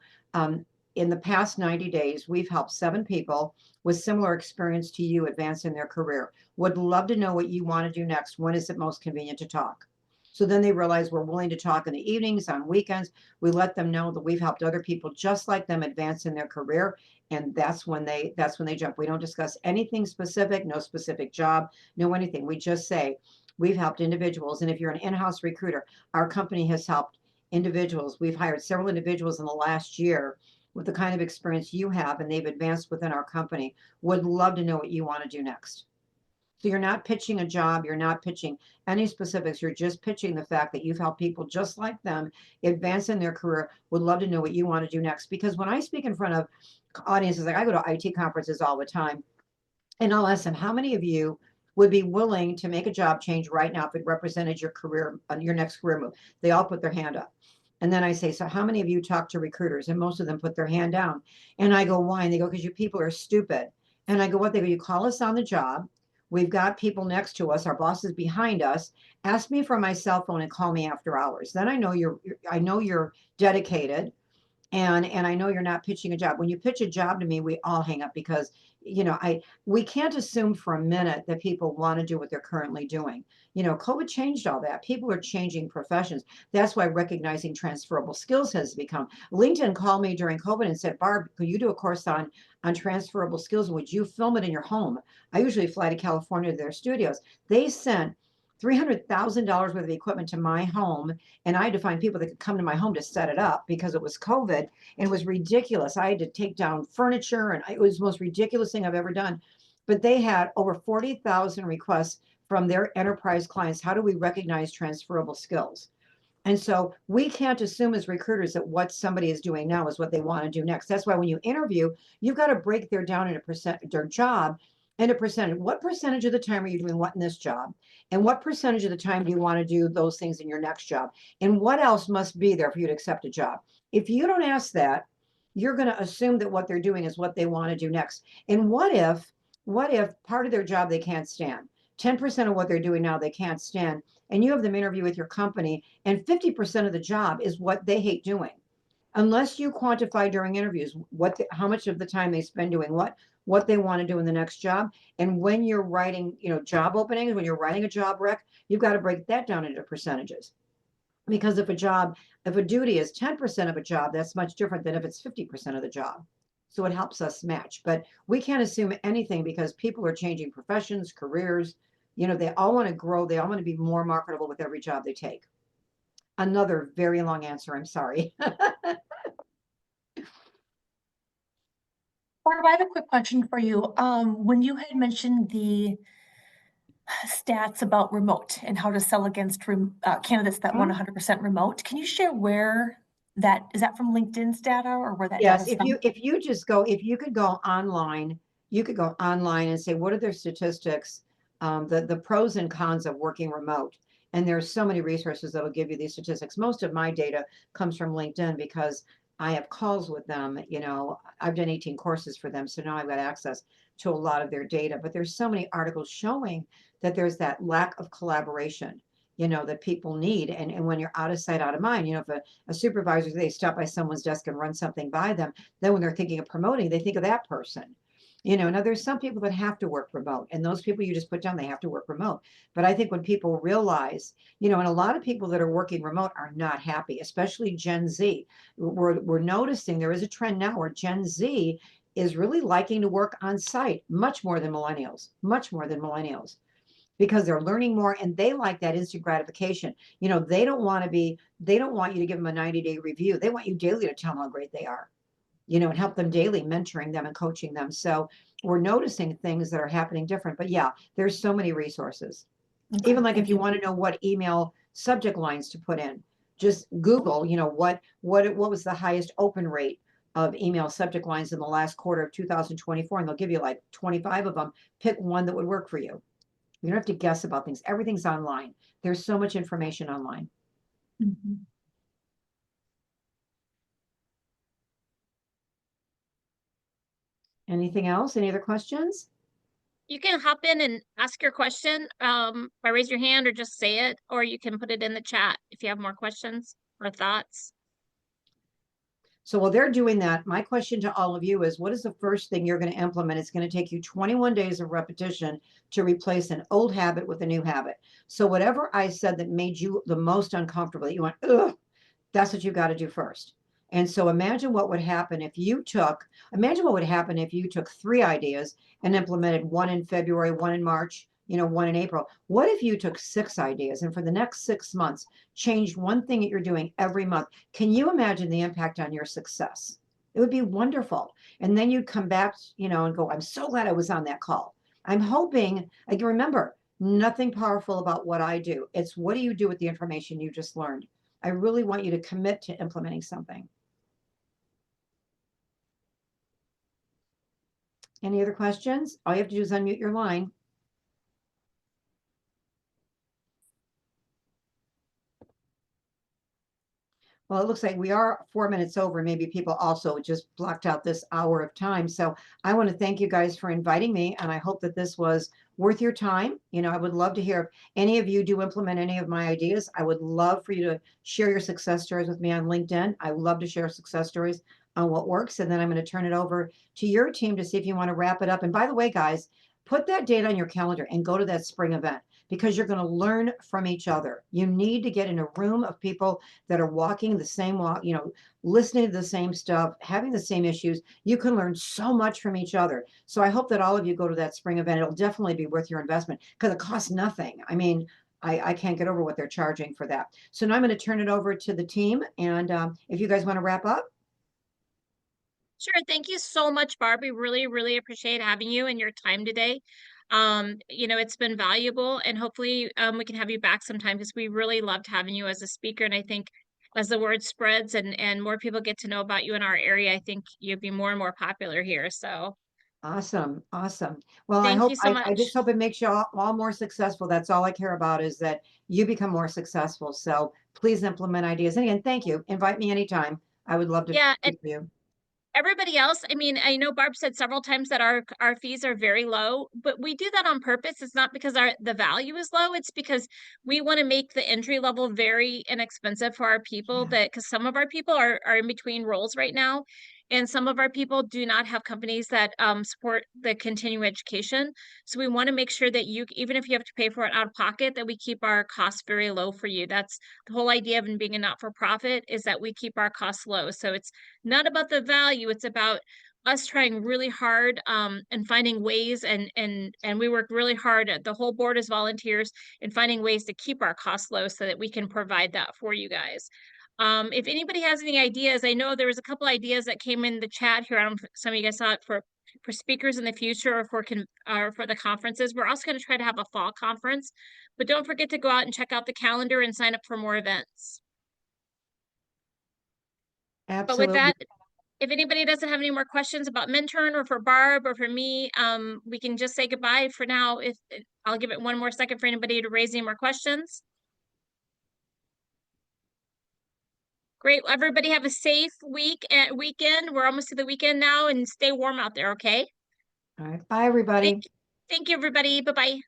in the past 90 days, we've helped 7 people with similar experience to you advance in their career. Would love to know what you want to do next. When is it most convenient to talk? So then they realize we're willing to talk in the evenings, on weekends. We let them know that we've helped other people just like them advance in their career. And that's when they jump. We don't discuss anything specific, no specific job, no anything. We just say we've helped individuals. And if you're an in-house recruiter, our company has helped individuals. We've hired several individuals in the last year with the kind of experience you have, and they've advanced within our company. Would love to know what you want to do next. So you're not pitching a job, you're not pitching any specifics, you're just pitching the fact that you've helped people just like them advance in their career. Would love to know what you want to do next. Because when I speak in front of audiences, like I go to IT conferences all the time, and I'll ask them, how many of you would be willing to make a job change right now if it represented your career, your next career move? They all put their hand up. And then I say, so how many of you talk to recruiters? And most of them put their hand down. And I go, why? And they go, because you people are stupid. And I go, what? They go, you call us on the job. We've got people next to us. Our boss is behind us. Ask me for my cell phone and call me after hours. Then I know you're dedicated, and I know you're not pitching a job. When you pitch a job to me, we all hang up because we can't assume for a minute that people want to do what they're currently doing. COVID changed all that. People are changing professions. That's why recognizing transferable skills has become. LinkedIn called me during COVID and said, Barb, could you do a course on transferable skills? And would you film it in your home? I usually fly to California to their studios. They sent $300,000 worth of equipment to my home, and I had to find people that could come to my home to set it up because it was COVID, and it was ridiculous. I had to take down furniture, and it was the most ridiculous thing I've ever done. But they had over 40,000 requests from their enterprise clients. How do we recognize transferable skills? And so we can't assume as recruiters that what somebody is doing now is what they want to do next. That's why when you interview, you've got to break their down into their job and a percentage. What percentage of the time are you doing what in this job? And what percentage of the time do you want to do those things in your next job? And what else must be there for you to accept a job? If you don't ask that, you're going to assume that what they're doing is what they want to do next. And what if part of their job they can't stand? 10% of what they're doing now they can't stand, and you have them interview with your company, and 50% of the job is what they hate doing. Unless you quantify during interviews how much of the time they spend doing what they want to do in the next job. And when you're writing, job openings, when you're writing a job rec, you've got to break that down into percentages. Because if a duty is 10% of a job, that's much different than if it's 50% of the job. So it helps us match. But we can't assume anything because people are changing professions, careers. They all want to grow. They all want to be more marketable with every job they take. Another very long answer. I'm sorry. Barb, I have a quick question for you. When you had mentioned the stats about remote and how to sell against candidates that want 100% remote, can you share where is that from LinkedIn's data or where that Yes, data is from? if you could go online, and say, what are their statistics, the pros and cons of working remote. And there's so many resources that will give you these statistics. Most of my data comes from LinkedIn because I have calls with them. I've done 18 courses for them. So now I've got access to a lot of their data, but there's so many articles showing that there's that lack of collaboration, that people need. And when you're out of sight, out of mind, if a supervisor, they stop by someone's desk and run something by them, then when they're thinking of promoting, they think of that person. Now there's some people that have to work remote, and those people you just put down, they have to work remote. But I think when people realize, and a lot of people that are working remote are not happy, especially Gen Z. We're noticing there is a trend now where Gen Z is really liking to work on site much more than millennials, because they're learning more and they like that instant gratification. They don't want you to give them a 90-day review. They want you daily to tell them how great they are. And help them daily, mentoring them and coaching them. So we're noticing things that are happening different. But yeah, there's so many resources. Okay, Even like if thank you want to know what email subject lines to put in, just Google, what was the highest open rate of email subject lines in the last quarter of 2024, and they'll give you like 25 of them. Pick one that would work for you. You don't have to guess about things. Everything's online. There's so much information online. Mhm. Anything else? Any other questions? You can hop in and ask your question by raise your hand or just say it, or you can put it in the chat if you have more questions or thoughts. So while they're doing that, my question to all of you is, what is the first thing you're going to implement? It's going to take you 21 days of repetition to replace an old habit with a new habit. So whatever I said that made you the most uncomfortable, that you went, ugh, that's what you got to do first. And so imagine what would happen if you took, imagine what would happen if you took 3 ideas and implemented one in February, one in March, one in April. What if you took 6 ideas and for the next 6 months, changed one thing that you're doing every month? Can you imagine the impact on your success? It would be wonderful. And then you'd come back, and go, I'm so glad I was on that call. I'm hoping, I can remember, nothing powerful about what I do. It's what do you do with the information you just learned? I really want you to commit to implementing something. Any other questions? All you have to do is unmute your line. Well, it looks like we are 4 minutes over. Maybe people also just blocked out this hour of time. So I want to thank you guys for inviting me. And I hope that this was worth your time. I would love to hear if any of you do implement any of my ideas. I would love for you to share your success stories with me on LinkedIn. I would love to share success stories on what works. And then I'm going to turn it over to your team to see if you want to wrap it up. And by the way, guys, put that date on your calendar and go to that spring event because you're going to learn from each other. You need to get in a room of people that are walking the same walk, listening to the same stuff, having the same issues. You can learn so much from each other. So I hope that all of you go to that spring event. It'll definitely be worth your investment because it costs nothing. I mean, I can't get over what they're charging for that. So now I'm going to turn it over to the team. And if you guys want to wrap up. Sure. Thank you so much, Barb. We really, really appreciate having you and your time today. It's been valuable and hopefully we can have you back sometime because we really loved having you as a speaker. And I think as the word spreads and more people get to know about you in our area, I think you'll be more and more popular here. So Awesome. Awesome. Well, thank you so I just much. hope it makes you all more successful. That's all I care about is that you become more successful. So please implement ideas. And again, thank you. Invite me anytime. I would love to Yeah, and speak with you. everybody else, I mean, I know Barb said several times that our fees are very low, but we do that on purpose. It's not because the value is low. It's because we want to make the entry level very inexpensive for our people Yeah. because some of our people are in between roles right now. And some of our people do not have companies that support the continuing education. So we want to make sure that you, even if you have to pay for it out of pocket, that we keep our costs very low for you. That's the whole idea of being a not-for-profit is that we keep our costs low. So it's not about the value, it's about us trying really hard and finding ways and we work really hard. The whole board is volunteers in finding ways to keep our costs low so that we can provide that for you guys. If anybody has any ideas, I know there was a couple ideas that came in the chat here. I don't know if some of you guys saw it for speakers in the future or for the conferences. We're also going to try to have a fall conference, but don't forget to go out and check out the calendar and sign up for more events. But with Absolutely. that, if anybody doesn't have any more questions about MNTRN or for Barb or for me, we can just say goodbye for now. I'll give it one more second for anybody to raise any more questions. Great. Everybody have a safe weekend. We're almost to the weekend now and stay warm out there, okay? All right. Bye, everybody. Thank you, everybody. Bye-bye.